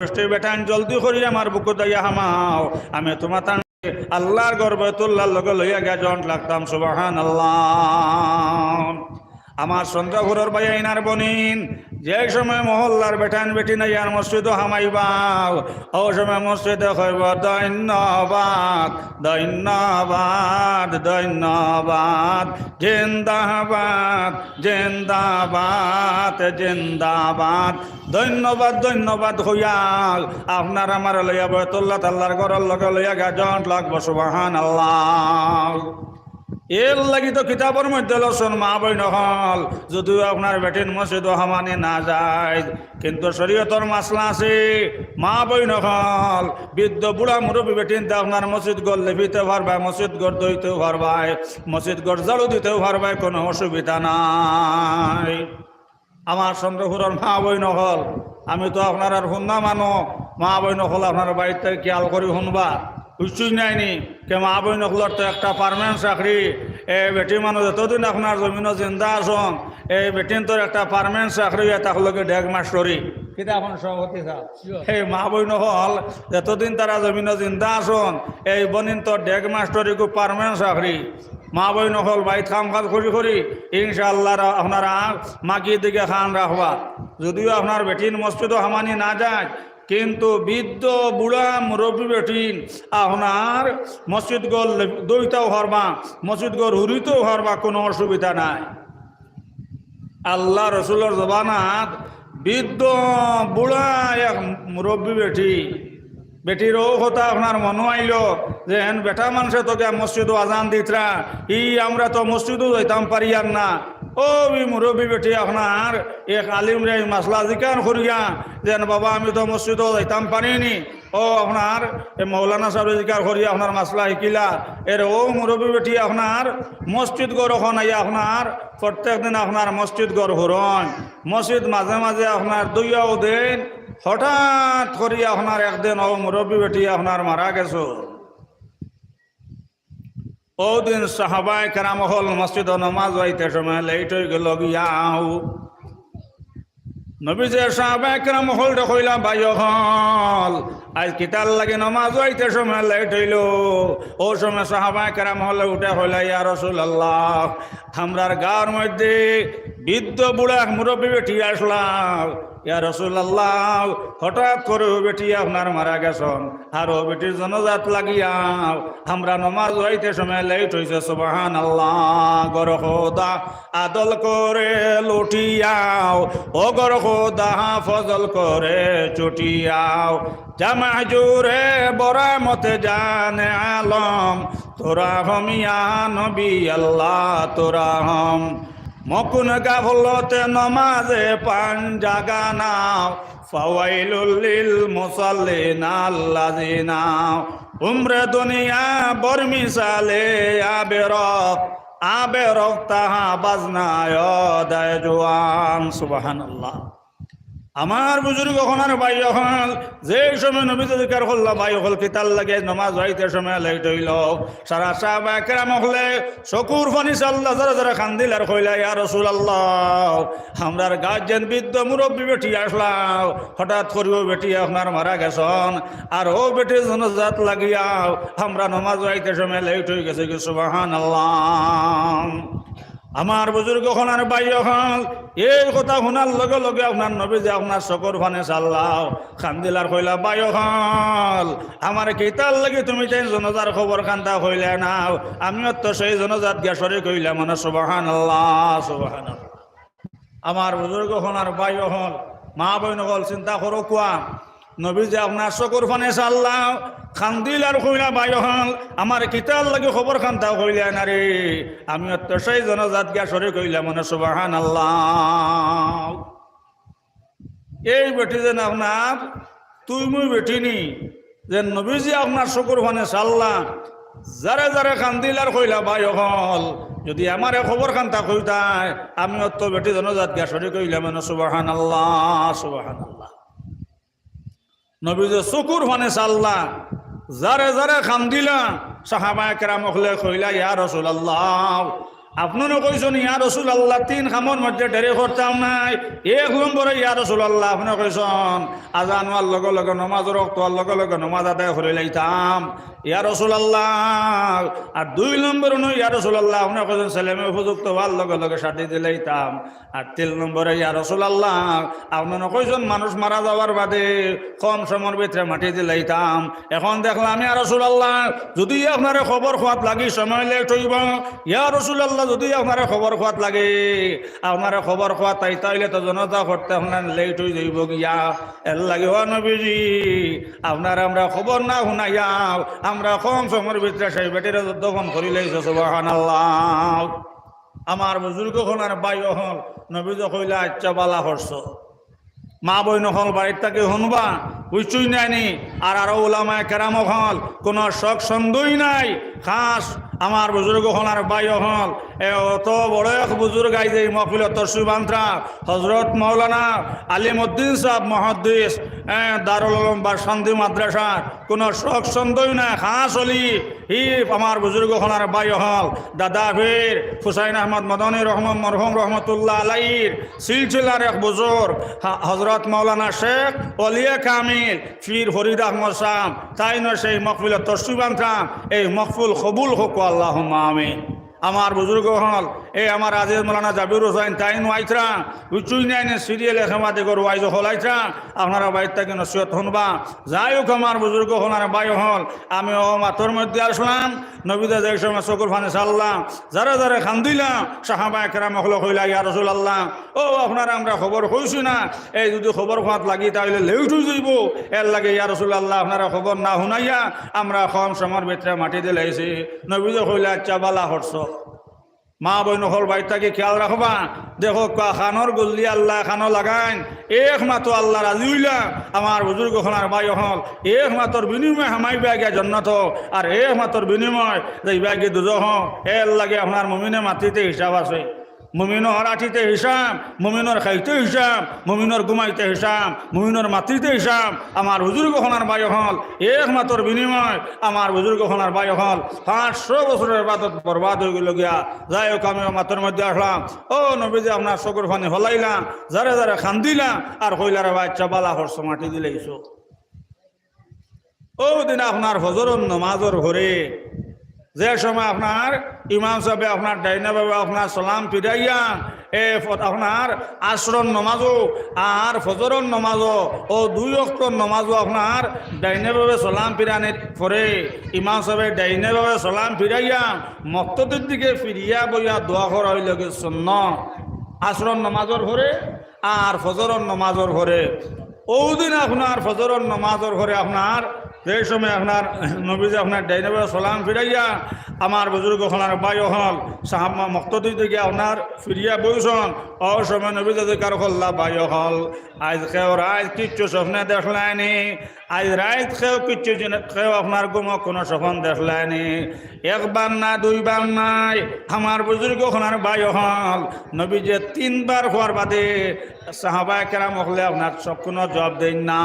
বেটান জলদি করি আমার বুকু দাইয়া হামাও আমি তোমার আল্লাহর গর্বে তুল্লার লগে লইয়া গিয়া জন্ট লাগতাম সুবহানাল্লাহ। আমার চন্দ্রপুরের ভাই আইনার বনিন যে সময় মহল্লার বেটান বেটি নাই আর মসজিদ হামাইবাও ও সময় মসজিদে কইব ধন্যবাদ ধন্যবাদ ধন্যবাদ জিন্দাবাদ জিন্দাবাদ জিন্দাবাদ ধন্যবাদ ধন্যবাদ হইয়া আপনার আমার লইয়া বয়তুল্লাহ তাল্লার ঘরের লগে লইয়া গাজন লাগবো সুবহানাল্লাহ। এর লাগি তো কিতাবের মধ্যে লসন মা বই নহল যদিও আপনার বেটিন মসজিদ হামানি না যায়, কিন্তু শরীয়তর মাসলা আছে মা বই নহল বৃদ্ধ বুড়া মুরব্বী বেটিন আপনার মসজিদ গড় লেপিতে পারবাই, মসজিদ গড় দইতেও পারবাই, মসজিদ গড় ঝাড়ু দিতেও পারবাই, কোনো অসুবিধা নাই। আমার চন্দ্রপুরের মা বই নহল আমি তো আপনার আর শুননা মানো মা বই নহল আপনার বাড়িতে খেয়াল করি শুনবা বুঝছুই নাইনি কে মা বই নকলর তো একটা পারমানেন্ট চাকরি এই বেটি মানুষ এতদিন আপনার জমিনও জিন্দা আসন এই বেটিন তোর একটা পারমানেন্ট চাকরি তাহলে ডেগ মাস্টরি কিন্তু এখন সভাপতি এই মা বই নহল এতদিন তারা জমিনও জিন্দা আসন এই বনিন তোর ডেগ মাস্টরি খুব পারমানেন্ট চাকরি মা বই নহল বাইত কাম কাজ করি করি ইনশাআল্লাহ আপনারা মাগি দিকে খান রাখবা। যদিও আপনার বেটিন মসজিদও হামানি না যায়, কিন্তু বৃদ্ধ বুড়া মুরব্বী বেটিন আপনার মসজিদ গড় দইটাও হরবা, মসজিদ গড় হুরিতেও হরবা, কোনো অসুবিধা নাই। আল্লাহ রসুলের জবানাত বৃদ্ধ বুড়া এক মুরব্বী বেটিরও কথা আপনার মনে আইল যে হেন বেটা মানুষে তোকে মসজিদও আজান দিতরা আমরা তো মসজিদও যাইতাম পারি আর না। ও মুরব্বী বেটি আপনার এক আলিম রে মাসলা জিকার করিয়া যেন বাবা আমি তো মসজিদও যাইতাম পারিনি, ও আপনার মৌলানা সাহেব জিকার করিয়া আপনার মাসলা শিকিলা এর ও মুরব্বী বেটি আপনার মসজিদ গড় এখন আইয়া আপনার প্রত্যেক দিন আপনার মসজিদ গড় হরণ মসজিদ মাঝে মাঝে আপনার দুইয়াও দিন হঠাৎ করিয়া আপনার একদিন ও মুরব্বী বেটি আপনার মারা গেছো। ও দিন সাহাবায়ে কেরাম হল মসজিদ নামাজ হইতে সময় লেট হয়ে গেল গিয়াও নবীজে সাহাবায়ে কেরাম হল কইলা ভাই হল আজ কিতাল লাগে নামাজ হইতে সময় লেট হইল। ও সময় সাহাবায়ে কেরাম হলে উঠে হইলা ইয়া রাসূলুল্লাহ আমরার গাঁর মধ্যে বৃদ্ধ বুড়া মুরব্বী বেটি আসলাম, ইয়া রাসূলুল্লাহ হঠাৎ করে বেটি আপনার মারা গেছেন আর ও বেটির জনজাত লাগিয়া আমরা নমাজ হইতে সময় লেট হয়েছে সুবহানাল্লাহ। গর খোদা আদল করে লুটিয়াও ও গর খোদা ফজল করে চুটিয়াও জামা জুরে বরা মতে জানে আলম তোরা হমিয়া নবী আল্লাহ তোরা হম মকুন গাফলতে নমাজে পান জাগানা ফাওয়াইলুল লিল মুসাল্লিন আল্লাযিনা উমরে দুনিয়া বরমিসালে আবেরক তাহা বাজনায় দায় জোয়ান সুবহানাল্লাহ। আমার বুজুর্গ ওখানে ভাই হল যে সময় নবীতে জিকার করল ভাই হল কিতাল লাগে নমাজ হইতে সময় লেট হইল সারা সাহাবায়ে কেরাম হলে চকুর পানি চাল্লা যারা যারা খান্দিল আর কইলা ইয়া রাসূলুল্লাহ আমরার গার্জেন বৃদ্ধ মুরব্বী বেটি আসলাম হঠাৎ করিও বেটি আপনার মারা গেছেন আর ও বেটির জনজাত লাগিয়া আমরা নমাজ হইতে সময় লেট হয়ে গেছে কি সুবহানাল্লাহ। আমার বুজুর্গ হনার ভাই হল এই কথা শোনার লগে লগে আপনার নবী যে আপনার চকুর ফানে চাল্লাও খান্দিলার কইলা ভাই হল আমার কিতার লাগে তুমি তাই জনজার খবর খান্তা কইলে নাও আমিও তো সেই জনজাত গেছরে কইলা মানে সুবহানাল্লাহ সুবহানাল্লাহ। আমার বুজুর্গ হনার ভাই হল মা বইন হল চিন্তা করো কোয়া নবী যে আপনার চকুর ফানে চাল্লাও খান্দিল আর কইলা ভাই হল আমার কিতার লাগে খবর খান্তা কইলে না রে আমি তো সেই জনজাত গেছরে কইলা মানে সুবহানাল্লাহ। এই বেটি যেন আপনার তুই মুই বেটিনি যে নবীজি আপনার চকুর ফানে চাল্লা যারে যারে খান্দিল আর কইলা ভাই হল যদি আমারে খবর খান্তা কইতায় আমি তো বেটি জনজাত গেছরে কইলা মানে সুবহানাল্লাহ সুবহানাল্লাহ। নবী যে চকুর ফানে চাল্লা যারে যারে খান্দিলা সাহাবায়ে কেরাম হলে কইলা ইয়া রাসূলুল্লাহ আপনারও কইছেন ইয়া রাসূলুল্লাহ তিন খামর মধ্যে দেরি করতাম নাই। এক নম্বরে ইয়া রাসূলুল্লাহ আপনি কইছেন আজান হওয়ার লগে লগে নামাজের ওয়াক্ত হওয়ার লগে লগে নামাজ আদায় করে লইতাম ইয়া রাসূলুল্লাহ। আর দুই নম্বরে ইয়া রাসূলুল্লাহ আপনি কইছেন ছেলেমে উপযুক্ত হওয়ার লগে লগে শাদি দিলাইতাম। আর তিন নম্বরে ইয়া রাসূলুল্লাহ আপনি কইছেন মানুষ মারা যাওয়ার বাদে কম সময়ের ভিতরে মাটি দিলাইতাম। এখন দেখলাম ইয়া রাসূলুল্লাহ যদি আপনার খবর খোয়াত লাগি সময় লেট হইব, ইয়া রাসূলুল্লাহ যদি আপনার খবর খোয়াত লাগে আপনার খবর খোয়াত তাই তাইলে তো জনতা করতে আপনার লেট হয়ে যাইব গিয়া। এর লাগে ও নবীজি আপনার আমরা খবর না শুনাইয়া আমরা কম সময়ের ভিতরে সেই বেটির দফন করিলেইছে সুবহানাল্লাহ। আমার বুজুর্গ হল আর বাই হল নবীজ কইলা আচ্ছা বালা করছ। মা বই নহল বাড়ির তাকে শুনবা বুঝছই নাইনি। আর আরো ওলামায়ে কেরাম হল কোনো শখ সন্দেহই নাই। খাস আমার বুজুর্গ হল আর বাই হল অত বড় এক বুজুর্গ আই যে মহফিল তরসুবান্ত্রা হজরত মৌলানা আলিমউদ্দিন সাহেব মহাদ্দিস দারুল উলুম বাসন্তী মাদ্রাসার কোনো শখ সন্দেহই নাই। খাস হলি ই আমার বুজুর্গ হল আর বাই হল দাদা ফির হুসাইন আহমদ মদনী রহমান মরহুম রহমতুল্লাহ আলাইহির সিলসিলার এক বুজুর্গ হজরত মৌলানা শেখ ওলিয়া কামিল ফির ফরিদ আহমদ সাহ তাই নয় সেই মকফিল তরসুবান্ত্রা এই মকফুল কবুল হোক আল্লাহুম্মা আমিন। আমার বুজুর্গ হল আমার আজিজ মৌলানা জাবির হোসেন তাই আইতরা উচ্চুই নাই সিরিয়াল এখামাতে করো আইজ হল আইতরা আপনারা বাইর থেকে নসিহত শুনবা। যাই হোক আমার বুজুর্গ হল আর বাই হল আমি ও মাতর মধ্যে আসলাম নবীদা যে সময় চকুর ফানে চাললাম যারা যারা খান্দিলাম সাহাবায়ে কেরাম হল কইলা ইয়া রাসূলুল্লাহ ও আপনারা আমরা খবর কইছি না এই যদি খবর ফাঁত লাগি তাহলে লেট হয়ে যাইব। এর লাগে ইয়া রাসূলুল্লাহ আপনারা খবর না শুনাইয়া আমরা কম সময়ের ভিতরে মাটি দিলাইছি। নবীদা কইলা আচ্ছা বালা হরছ। মা বইন হল বাইরটাকে খেয়াল রাখবা। দেখো খানোর গল্লি আল্লাহ খানো লাগাইন একমাত্র আল্লাহ রাজি হইলা আমার বুজুর্গ হলার বাই হল একমাত্র বিনিময় হামাই ব্যাগে জন্নত আর একমাত্র বিনিময় যে ব্যাগে দুজহ এর লাগে আপনার মুমিনে মাতৃতে হিসাব আছে। মুমিনর আঠিতে হিসাব, মুমিনর খাইতে হিসাব, মুমিনর ঘুমাইতে হিসাব, মুমিনর মাতৃতে হিসাব। আমার বুজুর্গ হলার বাই হল একমাত্র বিনিময় আমার বুজুর্গ হলার বাই হল 500 বছরের বাদত বরবাদ হয়ে গেল গিয়া। যাই হোক আমি মাতর মধ্যে আসলাম ও নবীজি আপনার চকুর ফানি হলাইলাম যারা যারা খান্দিলাম আর কইলার বাচ্চা বালা হর্ষ মাটি দিলেইছো। ও দিন আপনার ফজরের নামাজের ঘরে যে সময় আপনার ইমাম সাহেব আপনার ডাইনাভাবে আপনার সালাম ফিরাইয়া আপনার আসরন নমাজও আর ফজরের নমাজও ও 2 ওয়াক্তের নমাজও আপনার ডাইনাভাবে সালাম ফিরানোর পরে ইমাম সাহেব ডাইনাভাবে সালাম ফিরাইয়া মক্তদের দিকে ফিরিয়া বইয়া দোয়া করা হইল সুন্নাত আসরন নমাজের ঘরে আর ফজরের নমাজের ঘরে। ওদিন আপনার ফজরের নমাজের ঘরে আপনার যে সময় আপনার নবীজি আপনার ডাইনাবে সালাম ফিরাইয়া আমার বুজুর্গ হলার বাই হল সাহাবা মক্তদি দিকে আপনার ফিরিয়া বইছন ও সময় নবীজি দিকার হল্লা বাই হল আজ খেও রাত কিচ্ছু স্বপ্নে দেখলাইনি আজ রাত খেও কিচ্ছু খেও আপনার গুম কোনো স্বপ্ন দেখলাইনি একবার না দুইবার নাই আমার বুজুর্গ হলার বাই হল নবীজি 3 বার হওয়ার বাদে সাহাবায়ে কেরাম হলে আপনার সব কোনো জবাব দেন না।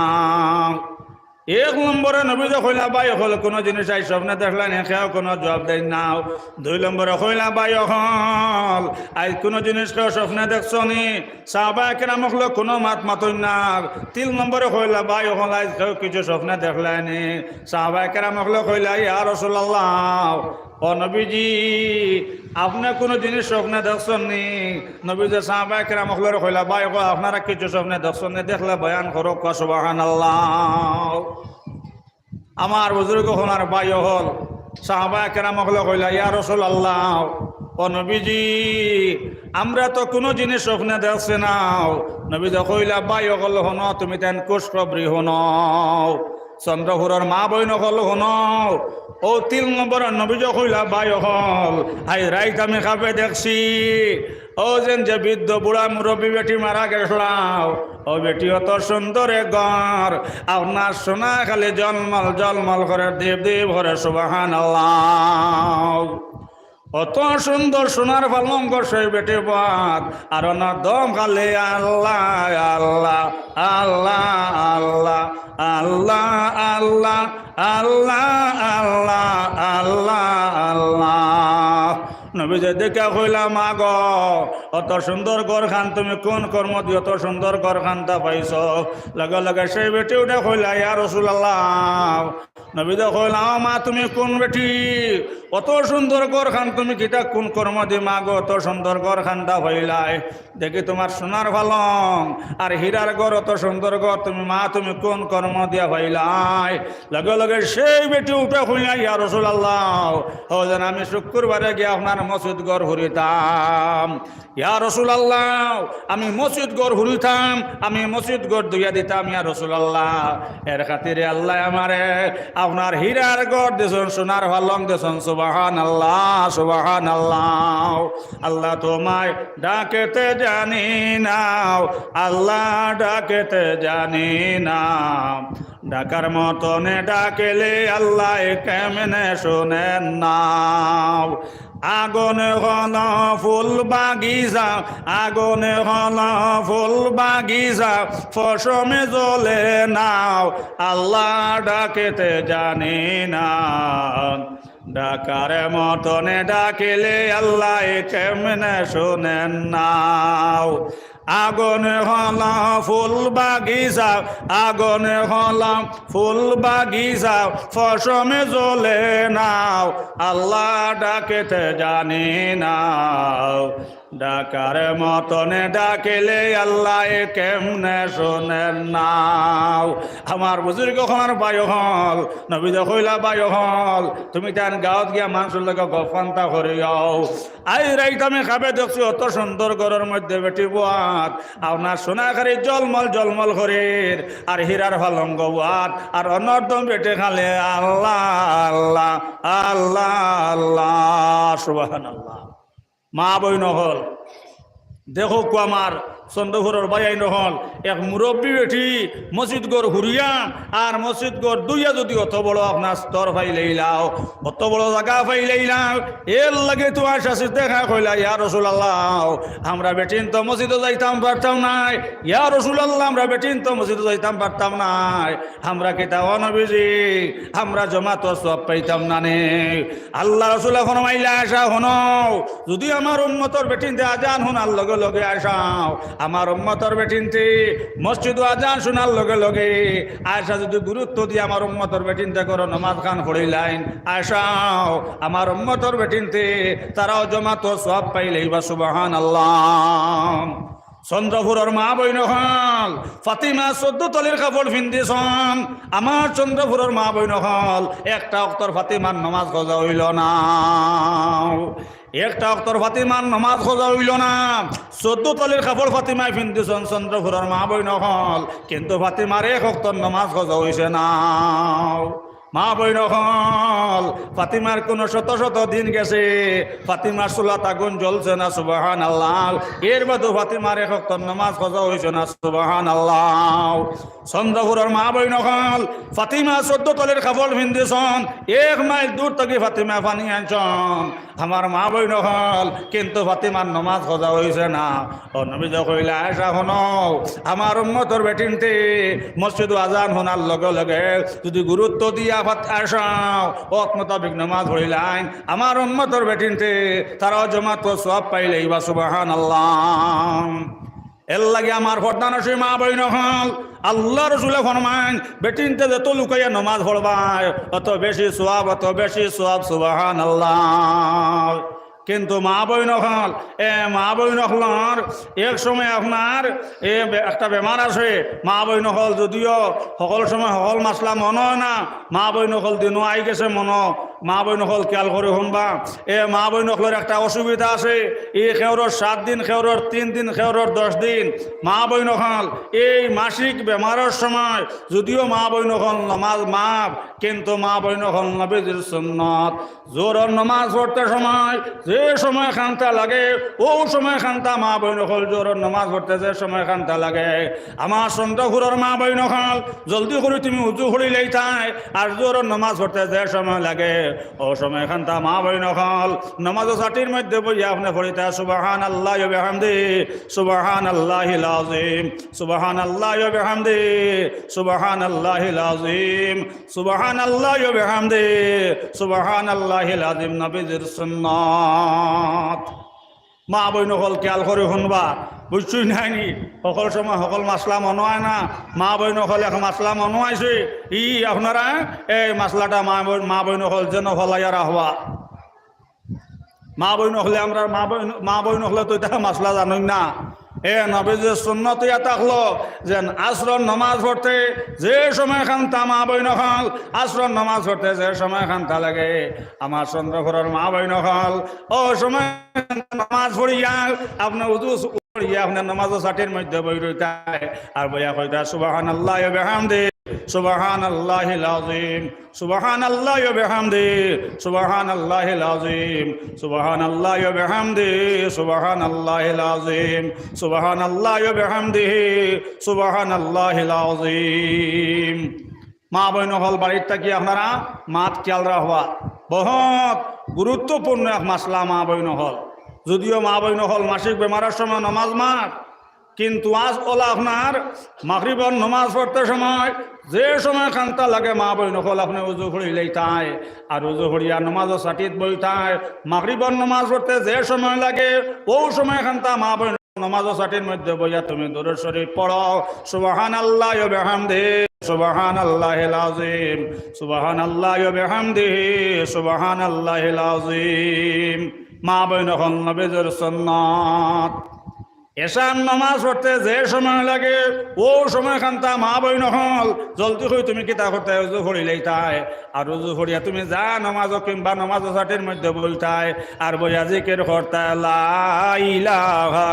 এক নম্বরে নবীজ কইলা বাই হল কোনো জিনিস আই স্বপ্নে দেখলেন খেয়াও কোনো জবাব দেয় না। 2 নম্বরে কইলা বাই হল আই কোনো জিনিস কেউ স্বপ্নে দেখছ নি সাহাবায়ে কেরাম হলো কোনো মাত মাতই না। 3 নম্বরে কইলা বাই হল আই কেউ কিছু স্বপ্নে দেখলেন সাহাবায়ে কেরাম হলো কইলা ইয়া রাসূলুল্লাহ ও নবীজি আপনি কোনো জিনিস স্বপ্নে দেখছেন নি? নবীজি সাহাবায়ে কেরাম হলো কইলা বাই আপনারা কিছু স্বপ্নে দেখছেন নি দেখলে বয়ান করো সুবহানাল্লাহ। আমার বুজুর্গ হলার বাই হল সাহাবায়ে কেরাম হলো কইলা ইয়া রাসূলুল্লাহ ও নবীজি আমরা তো কোনো জিনিস স্বপ্নে দেখছি না। নবীজি কইলা বাই হল হন তুমি তেন কুশকবরি হন চন্দ্রপুরের মা বই নকল হন ও 3 নম্বর নবীজি কইলা বাই হল আই রাইত আমি খাবে দেখছি ও যেন যে বৃদ্ধ বুড়া মুরব্বী বেটি মারা গেছলাম ও বেটি অত সুন্দর ঘর আপনার সোনা খালি জলমল জলমল করে দেব দেব করে সুবহানাল্লাহ। অত সুন্দর সোনার পালঙ্ক সেই বেটি বাদ আর না দম খালি আল্লাহ আল্লাহ আল্লাহ আল্লাহ আল্লাহ আল্লাহ আল্লাহ আল্লাহ আল্লাহ আল্লাহ নবীজে দেখা কইলা মা গো অত সুন্দর ঘর খান তুমি কোন কর্ম দিয়ে অত সুন্দর ঘর খানটা পাইছ লগে লগে সেই বেটি উঠে কইলা ইয়া রাসূলুল্লাহ নবীজে কইলা মা তুমি কোন বেটি অত সুন্দর ঘর খান তুমি কিটা কোন কর্ম দিয়ে মা গো অত সুন্দর ঘর খানটা পাইলাই দেখি তোমার সোনার পালং আর হীরার ঘর অত সুন্দর ঘর তুমি মা তুমি কোন কর্ম দিয়া পাইলাই লগে লগে সেই বেটি উঠে কইলা ইয়া রাসূলুল্লাহ ও যেন আমি শুক্রবারে গিয়ে আপনার মসজিদ ঘর হুরিতাম ইয়া রাসূলুল্লাহ আমি মসজিদ ঘর হুরিতাম আমি মসজিদ ঘর দুইয়া দিতাম ইয়া রাসূলুল্লাহ এর খাতিরে আল্লাহ আমারে আপনার হীরার ঘর দেন সোনার পালং দেন সুবহানাল্লাহ সুবহানাল্লাহ আল্লাহ তোমায় ডাকেতে জানি না আল্লাহ ডাকেতে জানি না ডাকার মতনে ডাকেলে আল্লাহ কেমনে শোনেন না আগুনে হল ফুল বাগিচা আগুনে হল ফুল বাগিচা ফসমে জ্বলে নাও আল্লাহ ডাকেতে জানি না ডাকার মতনে ডাকিলে আল্লাহ কেমনে শোনেন নাও আগুনে হলা ফুল বাগিচা আগুনে হলা ফুল বাগিচা ফসমে জ্বলে নাও আল্লাহ ডাকেতে জানি নাও ডাকার মতনে ডাকিলে আল্লাহ কেমনে শোনেন নাও আমার বুজুর্গ খানার বায়ু হল নবীজ কইলা বায়ু হল তুমি তার গাঁৱত গিয়া মানুষের লোক গফান্তা করে যাও আই রাইট আমি খাবে দেখছি অত সুন্দর ঘরের মধ্যে বেটি বাত আপনার সোনাখারি জলমল জলমল ঘরের আর হীরার ফালঙ্গ বাত আর অনর্দম বেটে খালে আল্লাহ আল্লাহ আল্লাহ আল্লাহ সুবহানাল্লাহ মা বই নহল দেখো আমার চন্দ্রপুরের বাইয়াই নহল এক মুরব্বী বেঠি মসজিদ গড় ঘুরিয়া আর মসজিদ গড় দুইয়া যদি অত বড় আপনার স্তর ফাইলেইলাও অত বড় জায়গা ফাইলেইলাও এর লাগে তো আশাসি দেখা কইলা ইয়া রাসূলুল্লাহ আমরা বেটিন তো মসজিদে যাইতাম পারতাম নাই ইয়া রাসূলুল্লাহ আমরা বেটিন তো মসজিদে যাইতাম পারতাম নাই আমরা কিতাব নবীজি আমরা জমাত সব পাইতাম না নে আল্লাহ রাসূল ফরমাইলা আশা হনো যদি আমার উম্মতর বেটিনতে আজান শোনার লগে লগে আসাও আমার উম্মতর বেটিনতে মসজিদ আজান শোনার লগে লগে আয়সা যদি গুরুত্ব দিয়ে আমার উম্মতর বেটিনতে করো নমাজ খান পড়িলাইন আসাও আমার উম্মতর বেটিনতে তারাও জমাত সব পাইলেই বা সুবহানাল্লাহ চন্দ্রপুরের মা বইন হল ফাতিমা 14 তলির কাপড় পিন্ধিছন আমার চন্দ্রপুরের মা বইন হল একটা অক্তর ফাতিমার নামাজ খোঁজা হইল না একটা অক্তর ফাতিমার নামাজ খোঁজা হইল না 14 তলির কাপড় ফাতিমায় পিন্ধিছন চন্দ্রপুরের মা বইন হল কিন্তু ফাতিমার এক অক্তর নামাজ খোঁজা হইছে না মা বইন হল ফাতিমার কোন শত শত দিন গেছে ফাতিমার চুলাত আগুন জ্বলছে না সুবহানাল্লাহ এর বাদে ফাতিমার এক ওয়াক্ত নামাজ কাজা হইছে না সুবহানাল্লাহ চন্দ্রপুরের মা বইন হল ফাতিমা 14 তলের কাপড় পিন্ধিছন 1 মাইল দূর থেকে ফাতিমা পানি আনছন আমার মা বইন হল কিন্তু ফাতিমার নামাজ কাজা হইছে না ও নবী কইলা আয়েশা হনো আমার উম্মতর বেটিনতে মসজিদ আজান হনার লগে লগে যদি গুরুত্ব দিয়া আসাও ওক মোতাবিক নামাজ পড়িলাইন আমার উম্মতর বেটিনতে তারাও জমাত সওয়াব পাইলেই বা সুবহানাল্লাহ এর লাগে আমার ফরদানসী মা বইন হল আল্লাহ রসুলে ফরমান বেটিনতে যত লুকাইয়া নামাজ পড়বায় অত বেশি সওয়াব সুবহানাল্লাহ কিন্তু মা বইন হল মা বইন হলর এক সময় আপনার একটা বেমার আছে মা বইন হল যদিও সকল সময় সকল মাসলা মন হয় না মা বইন হল দিনও আই গেছে মন মা বইন হল খেয়াল করে শুনবা মা বইন হলের একটা অসুবিধা আছে এই খেউরর 7 দিন খেউরর 3 দিন খেউরর 10 দিন মা বইন হল এই মাসিক বেমারের সময় যদিও মা বইন হল নামাজ মাপ কিন্তু মা বইন হল নবীর সুন্নাত জোহরের নামাজ পড়তে সময় যে সময় খান্তা লাগে ও সময় খান্তা মা বইন হল জোহরের নামাজ পড়তে যে সময় খান্তা লাগে আমার চন্দ্রপুরের মা বইন হল জলদি করে তুমি উজু করিলেই তাই আর জোহরের নামাজ পড়তে যে সময় লাগে ও সময় এখানটা মা বইন হল নমাজ সাটির মধ্যে বইয়া আপনি পড়িতা সুবহানাল্লাহি ওয়া বিহামদিহি সুবহানাল্লাহিল আযীম সুবহানাল্লাহি ওয়া বিহামদিহি সুবহানাল্লাহিল আযীম সুবহানাল্লাহি ওয়া বিহামদিহি সুবহানাল্লাহিল আযীম নবীজির সুন্নাত মা বইন হল খেয়াল করে শুনবা বুঝছুই নাইনি সকল সময় সকল মাসলা মনে হয় না মা বইন হল এখন মাসলা মনে হয়েছে আপনারা এই মাসলাটা মা বইন হল যেন হলাইয়া রাখবা মা বইন হলে আমরা মা বইন হলে তো এটা মাসলা জানুই না নবীজির সুন্নত ইয়া থাকলো যে আসর নমাজ পড়তে যে সময় খান্তা মা বইন হল আসর নমাজ পড়তে যে সময় খান্তা লাগে আমার চন্দ্রপুরের মা বইন হল ও সময় নমাজ পড়িয়া আপনার উদু আপনার নমাজ সাটির মধ্যে বই রইতায় আর বইয়া কইতা সুবহানাল্লাহি ওয়া বিহামদিহি সুবহানাল্লাহিল আযীম সুবহানাল্লাহি ওয়া বিহামদিহি সুবহানাল্লাহিল আযীম সুবহানাল্লাহি ওয়া বিহামদিহি সুবহানাল্লাহিল আযীম সুবহানাল্লাহি ওয়া বিহামদিহি সুবহানাল্লাহিল আযীম মা বইন হল বাড়ির থাকি আপনারা মাত খেয়াল রাখবা বহুত গুরুত্বপূর্ণ এক মাসলা মা বইন হল যদিও মা বইন হল মাসিক বেমারের সময় নমাজ মার কিন্তু আজ ওলা আপনার মাগরিবের নমাজ পড়তে সময় যে সময় খান্তা লাগে মা বইন হল আপনি উজু করিলেই তাই আর উজু করিয়া নমাজও সাটিত বইতায় মাগরিবের নমাজ পড়তে যে সময় লাগে ও সময় খান্তা মা বইন নমাজও সাটির মধ্যে বইয়া তুমি দুরূদ শরীফ পড়ো সুবহানাল্লাহি ওয়া বিহামদিহি সুবহানাল্লাহিল আযীম সুবহানাল্লাহি ওয়া বিহামদিহি সুবহানাল্লাহিল আযীম মা বইন হল নবীজির সুন্নাত এশার নামাজ পড়তে যে সময় লাগে ও সময় খান্তা মা বইন হল জলদি হয়ে তুমি কিতা করতে উজু করিলেই তাই আর উজু করিয়া তুমি যা নমাজ কিংবা নমাজ সাটির মধ্যে বলতাই আর বইয়া জিকির করতে লা ইলাহা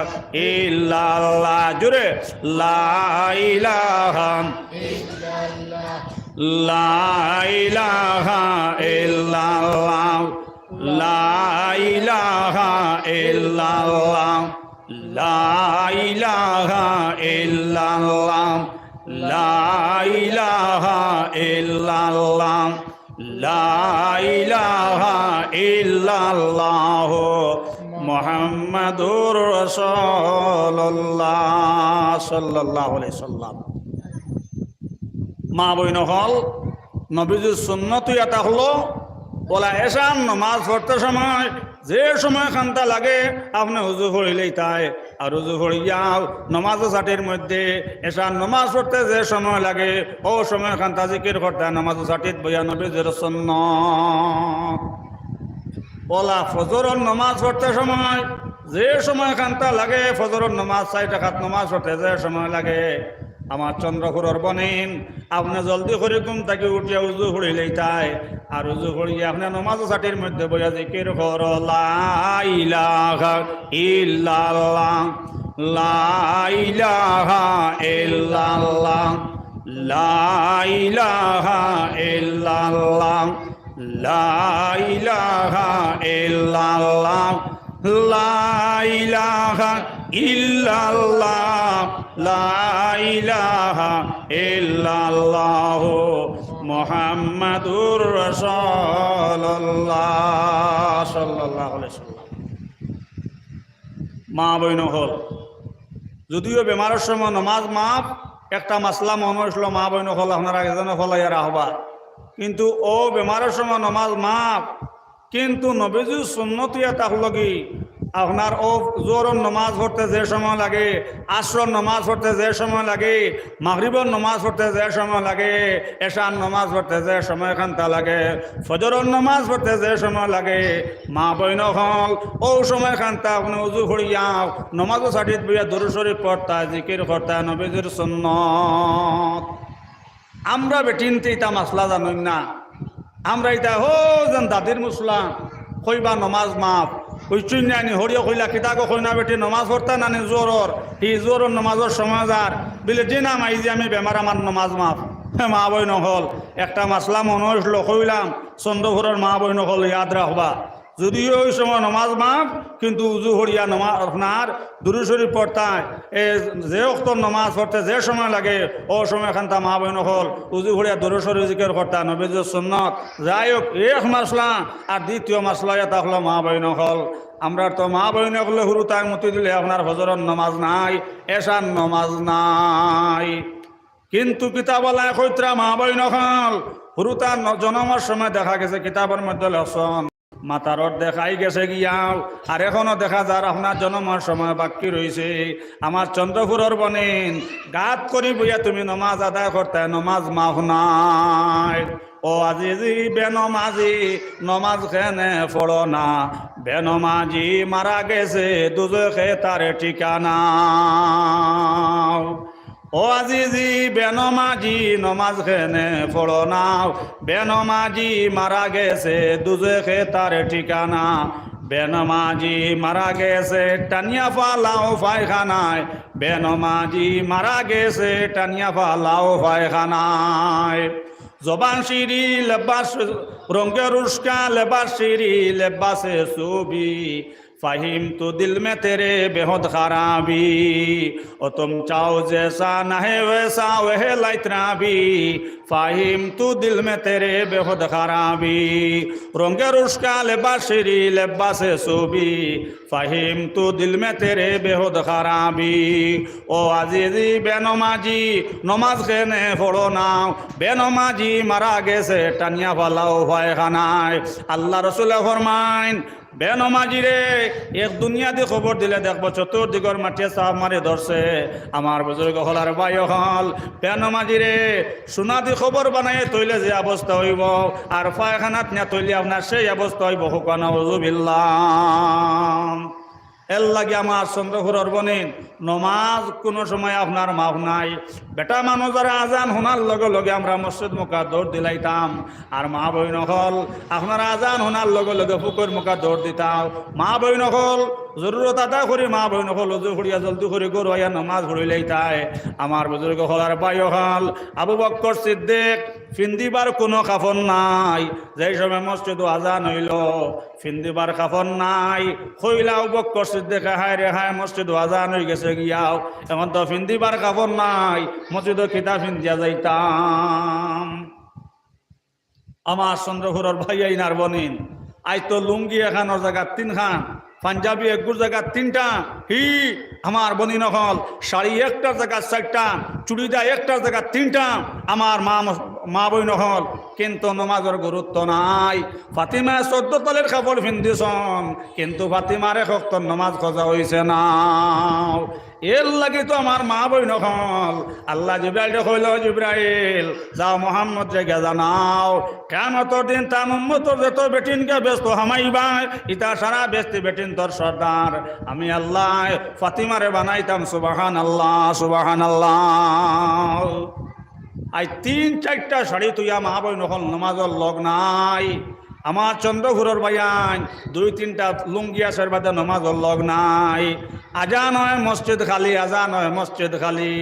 ইল্লাল্লাহ জোরে লা ইলাহা ইল্লাল্লাহ লা ইলাহা ইল্লাল্লাহ লা ইলাহা ইল্লাল্লাহ লা ইলাহা ইল্লাল্লাহ লা ইলাহা ইল্লাল্লাহ লা ইলাহা ইল্লাল্লাহ মুহাম্মাদুর রাসূলুল্লাহ সাল্লাল্লাহু আলাইহি সাল্লাম মা বইন হল নবীজির সুন্নত এটা হলো বলা এশার নামাজ পড়তে সময় যে সময় খান্তা লাগে আপনি উজু করিলেই তাই আর উজু করিয়াও নমাজ সাটির মধ্যে এশার নামাজ পড়তে যে সময় লাগে ও সময় খান্তা জিকির করতে নামাজ সাটিত বইয়া নবীজির সুন্নাত বলা ফজরের নামাজ পড়তে সময় যে সময় খান্তা লাগে ফজরের নামাজ 6 রাকাত নামাজ পড়তে যে সময় লাগে আমার চন্দ্রপুরের বনিন আপনি জলদি করে ঘুম থেকে উঠিয়া উজু করিলেই তাই আর উজু করিয়া আপনি নমাজ সাটির মধ্যে বইয়া জিকির কর লা ইলাহা ইল্লাল্লাহ লা ইলাহা ইল্লাল্লাহ লা ইলাহা ইল্লাল্লাহ লা ইলাহা ইল্লাল্লাহ লা ইলাহা ইল্লাল্লাহ লা ইলাহা ইল্লাল্লাহ মুহাম্মাদুর রাসূলুল্লাহ সাল্লাল্লাহু আলাইহি সাল্লাম মা বইন হল যদিও বেমারের সময় নমাজ মাপ একটা মাসলা মনে হইল মা বইন হল আপনারা এজন হলাইয়া রাখবা কিন্তু ও বেমারের সময় নমাজ মাপ কিন্তু নবীজির সুন্নত এটা হলো কি আপনার ও জোহরের নামাজ পড়তে যে সময় লাগে আসরের নামাজ পড়তে যে সময় লাগে মাগরিবের নামাজ পড়তে যে সময় লাগে এশার নামাজ পড়তে যে সময় খান্তা লাগে ফজরের নামাজ পড়তে যে সময় লাগে মা বইন হল ও সময় খান্তা আপনি উজু করিয়া নমাজও সাটিত বইয়া দুরূদ শরীফ পড়তা জিকির করতা নবীজির সুন্নত আমরা বেটিনতে ইতা মাসলা জানুন না আমরা ইতা হো যেন দাদির মুসলাম কইবা নমাজ মাপ বুঝছুই নানি হরিয়া কইলা কিতাকে কই না বেটি নমাজ পড়তা নানি জোরর এই জোরর নমাজের সময় যার বিলে যে নাম আই যে আমি বেমার আমার নমাজ মাপ মা বইন হল একটা মাসলা মনে হইল কইলাম চন্দ্রপুরের মা বইন হল ইয়াদ রাখবা যদিও ওই সময় নমাজ মাফ, কিন্তু উজু হরিয়া নমাজ আপনার দুরূদ শরীফ পড়তায় যে অক্তর নমাজ পড়তে যে সময় লাগে ও সময় খান্তা মা বইন হল উজু হরিয়া দুরূদ শরীফ জিকির করতা নবীর সুন্নত। যাই হোক এক মাসলা। আর দ্বিতীয় মাসলা এটা হলো মা বইন হল আমরা তো মা বইন হলে হুরু তাই মতি দিলে আপনার হজরত নমাজ নাই, এশার নমাজ নাই। কিন্তু কিতাবলায় কইত্রা মা বইন হল হুরু তার জন্মের সময় দেখা গেছে কিতাবের মধ্যে লসন মাতারত দেখাই গেছে গিয়াও, আর এখনো দেখা যায় আপনার জন্মের সময় বাকি রয়েছে। আমার চন্দ্রপুরের বনেন গাত করি বইয়া তুমি নমাজ আদায় করতে নমাজ মাফ নাই। ও আজি বেনমাজি নমাজ খেনে পড়ো না, বেনমাজি মারা গেছে দুজখে তার ঠিকানা। ও আজিজি বেনমাজি নমাজ খেনে পড়ো না, বেনমাজি মারা গেছে দুজখে তার ঠিকানা। বেনমাজি মারা গেছে টানিয়া ফালাও পায়খানায়, বেনমাজি মারা গেছে টানিয়া ফালাও পায়খানায়। জবান শিরি লেবাস রঙের উস্কা লেবাস শিরি লেবাসে সুবি, फाहिम तो दिल में तेरे बेहद खराबी। और तुम चाहो जैसा न है वैसा वह लाइतना भी, फाहिम तो दिल में तेरे बेहद खराबी। रंगे रुश्का लेबाशरी लेबासे सूबी, फाहिम तो दिल में तेरे बेहद खराबी। ओ आजीजी बेनमाजी नमाज खेने पढ़ो ना, बेनमाजी मारा गेसे टानिया फालाओ पायखानाय। अल्लाह रसूल फरमाइन বেনমাজি রে এক দুনিয়া দিয়ে খবর দিলে দেখবো চতুর্দিগর মাঠে সাপ মারে ধরছে। আমার বুজুর্গ হল আর ভাই হল বেনমাজি রে সোনা দি খবর বানাই তৈলে যে অবস্থা হইব, আর পায়খানাত না তৈলে আপনার সেই অবস্থা হইব। হুকানা উযুবিল্লাহ। এর লাগে আমার চন্দ্রপুরের বনেন নমাজ কোনো সময় আপনার মাফ নাই। বেটা মানুষ যারা আজান শোনার লগে লগে আমরা মসজিদ মুখা দৌড় দিলাইতাম, আর মা বই নকল আপনারা আজান শোনার লগে লগে পুকুর মুখা দৌড় দিতাম। মা বই নকল জরুরত আদা করি মা বই নকল উজু করিয়া জলদি করে গরুয়া নমাজ পড়িলেই তাই। আমার বুজুর্গ হল আর ভাই হল আবু বকর সিদ্দিক ফিন্দিবার কোনো কাফন নাই। যেই সময় মসজিদ আজান হইল ফিন্দিবার কাফন নাই, হইলা আবু বকর সিদ্দিক হায় রে হায় মসজিদ আজান হয়ে গেছে গিয়াও, এখন তো ফিন্দিবার কাফন নাই, মসজিদ খিতা ফিন্দিয়া যাইতাম। আমার চন্দ্রপুরের ভাই আইনার বনিন আই তো লুঙ্গি এখানোর জায়গা 3 খান, পাঞ্জাবি একগুর জায়গা 3টা, হি আমার বনি নকল শাড়ি একটার জায়গা 4টা, চুড়িদার একটার জায়গা 3টা। আমার মা বই নহল কিন্তু নমাজের গুরুত্ব নাই। ফাতিমা 14 তলের কাপড় পিন্ধিছন, কিন্তু ফাতিমার এখত নমাজ খোঁজা হয়েছে না। এর লাগে তো আমার মা বই নহল আল্লাহ জিব্রাইল কইল, জিব্রাইল যাও মোহাম্মদ রেগে জানাও কিয়ামতের দিন তার উম্মতের যত বেটিনকে ব্যস্ত হামাইবা, ইতা সারা ব্যস্ত বেটিন তোর সর্দার আমি আল্লাহ ফাতিমারে বানাইতাম। সুবহানাল্লাহ সুবহানাল্লাহ। আই 3-4টা শাড়ি তুইয়া মা বই নহল নমাজর লগ নাই। আমার চন্দ্রপুরের বায়ান 2-3টা লুঙ্গি আসার বাদে নমাজর লগ নাই। আজান হয় মসজিদ খালি, আজান হয় মসজিদ খালি।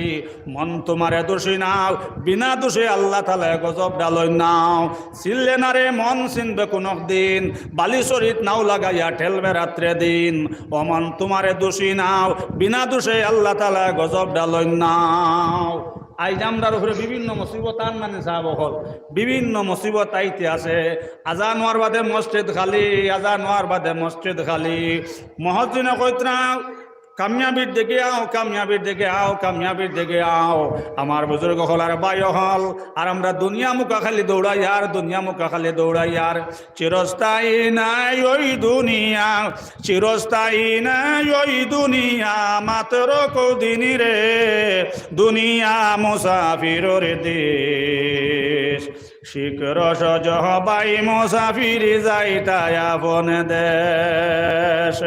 মন তোমারে দোষী নাও, বিনা দোষে আল্লাহ তালা গজব ডালই নাও। চিনলে না রে মন চিনবে কোনো দিন, বালি শরীর নাও লাগাইয়া ঠেলবে রাত্রে দিন। ও মন তোমারে দোষী নাও, বিনা দোষে আল্লাহ তালা গজব ডালই নাও। আইজ আমরার উপরে বিভিন্ন মুসিবত আন মানে সাহাব হল বিভিন্ন মুসিবত আইতে আছে। আজান হওয়ার বাদে মসজিদ খালি, আজান হওয়ার বাদে মসজিদ খালি। মহজিনে কইত্রা কামিয়াবির দিকে আও, কামিয়াবির দিকে আও, কামিয়াবির দিকে আও। আমার বুজুর্গ হল আর বাই হল আর আমরা দুনিয়া মুখা খালি দৌড়াই আর দুনিয়া মুখা খালি দৌড়াই আর। চিরস্থায়ী নাই ওই দুনিয়া, চিরস্থায়ী নাই ওই দুনিয়া, মাত্র কদিন রে দুনিয়া মুসাফিরের দেশ। শিখর সজবাই মুসাফির যাইতাই আপন দেশ।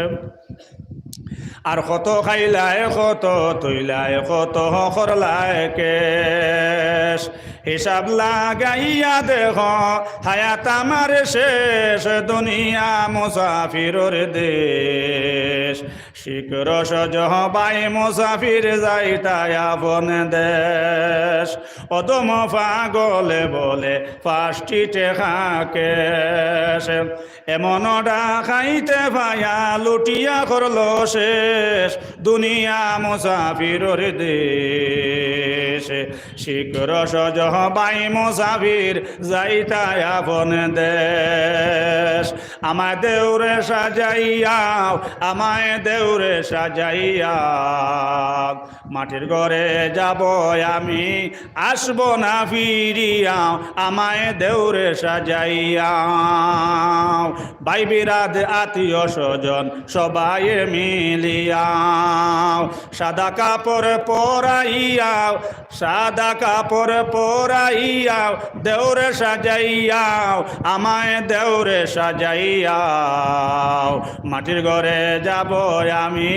আর কত খাইলায় কত তৈলায় কত করলায় কেশ, হিসাব লাগাইয়া দেখ হায়াত আমার শেষ দুনিয়া মুসাফিরর দেশ শিকর সজহ বাই মুসাফির যাইতায় আপন দেশ অদম পাগলে বলে ফার্স্টি টেকাকে এমন ডাকাইতে ভায়া লুটিয়া করলো শেষ দুনিয়া মুসাফিরর দেশ শিকর সজহ বাই মুসাফির যাইতায় আপন দেশ আমায় দেউরে সাজাইয়াও আমায় দেউরে সাজাইয়া মাটির ঘরে যাব আমি আসব না ফিরিয়া আমায় দেউরে সাজাইয়া ভাই বিরাদ আত্মীয় স্বজন সবাই মিলিয়া সাদা কাপড় পরাইয়াও সাদা কাপড় পরাইয়াও দেউরে সাজাইয়াও আমায় দেউরে সাজাইয়াও মাটির ঘরে যাব আমি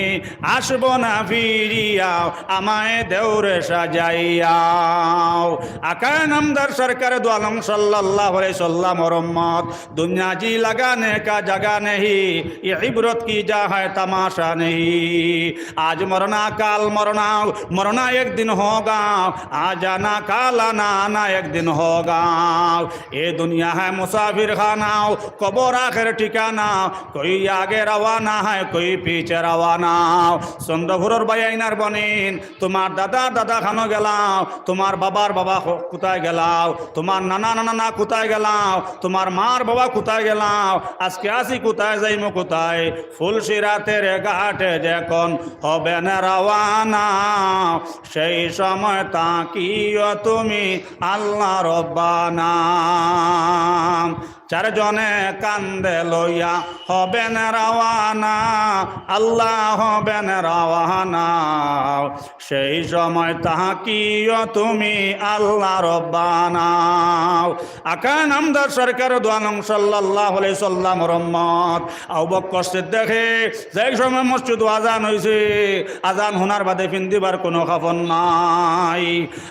আসব না ফিরিয়াও আমায় দেউরে সাজাইয়াও আকা নামদার সরকার দু আলম সাল্লাল্লাহু আলাইহি সাল্লাম রহমত दुनिया जी लगाने का जगह नहीं ये इबरत की जा है तमाशा नहीं आज मरना काल मरना मरना एक दिन होगा आज आना काल आना आना एक दिन होगा ये दुनिया है मुसाफिर खाना कब्र आखिर ठिकाना कोई आगे रवाना है कोई पीछे रवाना চন্দ্রপুরের বাইনার বনিন তোমার দাদা দাদা খানো গেলাও তোমার বাবার বাবা কোথায় গেলাও তোমার নানা নানা কোথায় গেলাও তোমার মার বাবা কোথায় গেলাও আজকে আসি কোথায় যাইমো কোথায় ফুলসিরাতের ঘাটে যখন হবে না রওয়ানা সেই সময় তাকিও তুমি আল্লাহ রব্বানা চারজনে কান্দে লইয়া হবেন রওয়ানা আল্লাহ হবেন রওয়ানা সেই সময় তাকিও তুমি আল্লাহ রব্বানা আকা নামদার সরকার দু আলম সাল্লাল্লাহু আলাইহি সাল্লাম রহমত আবু বকর সিদ্দিকে যে সময় মসজিদ আজান হইছে আজান শোনার বাদে পিন্দিবার কোনো খবর নাই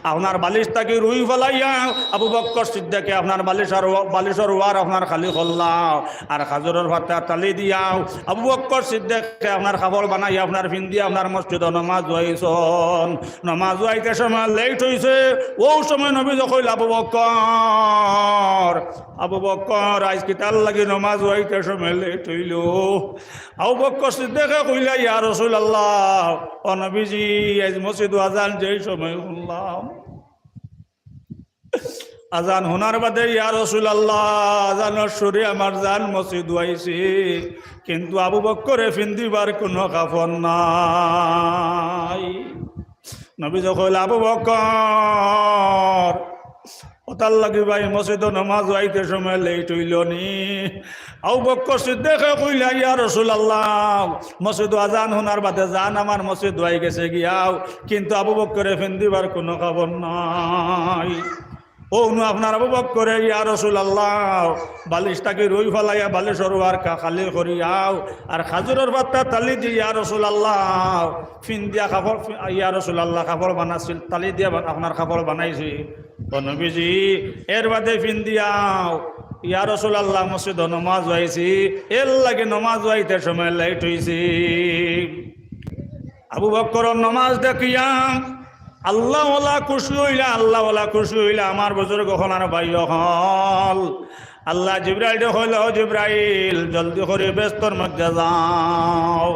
আপনার বালিশ তাকে রুই ফলাইয়া আবু বকর সিদ্দিকে আপনার বালিশের ওয়ার আপনার খালি খোল্লাও আর খাজুরের ভাতা তালি দিয়াও আবু বকর সিদ্দিককে আপনার খাবার বানাই আপনার ফিন্দি আপনার মসজিদ নমাজ হইছন নমাজ হইতে সময় লেট হইছে ও সময় নবী যখন আবু বকর আজ কি তার লাগি নমাজ হইতে সময় লেট হইল আবু বকর সিদ্দিকে কইলা ইয়া রাসূলুল্লাহ ও নবীজি আজ মসজিদ আজান যেই সময় শুনলাম আজান শোনার বাদে ইয়া রাসূলুল্লাহ আজানের সুরে আমার জান মসজিদ আইছে কিন্তু আবু বকরে ফিন্দিবার কোনো কাফন নাই নবী যখন আবু বকর ওতার লাগি ভাই মসজিদ নামাজ আইতে সময় লেট হইল নি আবু বকর সিদ্দিকে কইলা ইয়া রাসূলুল্লাহ মসজিদ আজান শোনার বাদে জান আমার মসজিদ আই গেছে গিয়াও কিন্তু আবু বকরে ফিন্দিবার কোনো খবর নাই ও আপনার আবু বকর ইয়া রাসূলুল্লাহ বালিশটাকে রুই ফলাইয়া বালিশের ওয়ার খালি করিয়াও আর খাজুরের পাতা তালি দিয়ে ইয়া রাসূলুল্লাহ ফিন দিয়া কাপড় ইয়া রাসূলুল্লাহ কাপড় বানাইছিল তালি দিয়া আপনার কাপড় বানাইছি ও নবীজি এর বাদে ফিন দিয়াও ইয়া রাসূলুল্লাহ মসজিদ নামাজ হইছি এর লাগে নামাজ হইতে সময় লেট হইছি আবু বকর নামাজ দেখিয়া আল্লাহ ওয়ালা খুশি হইলা আল্লাহ ওয়ালা খুশি হইলা আমার বুজুর্গ হলার ভাই হল আল্লাহ জিব্রাইল হইল জিব্রাইল জলদি করে ব্যস্তর মধ্যে যাও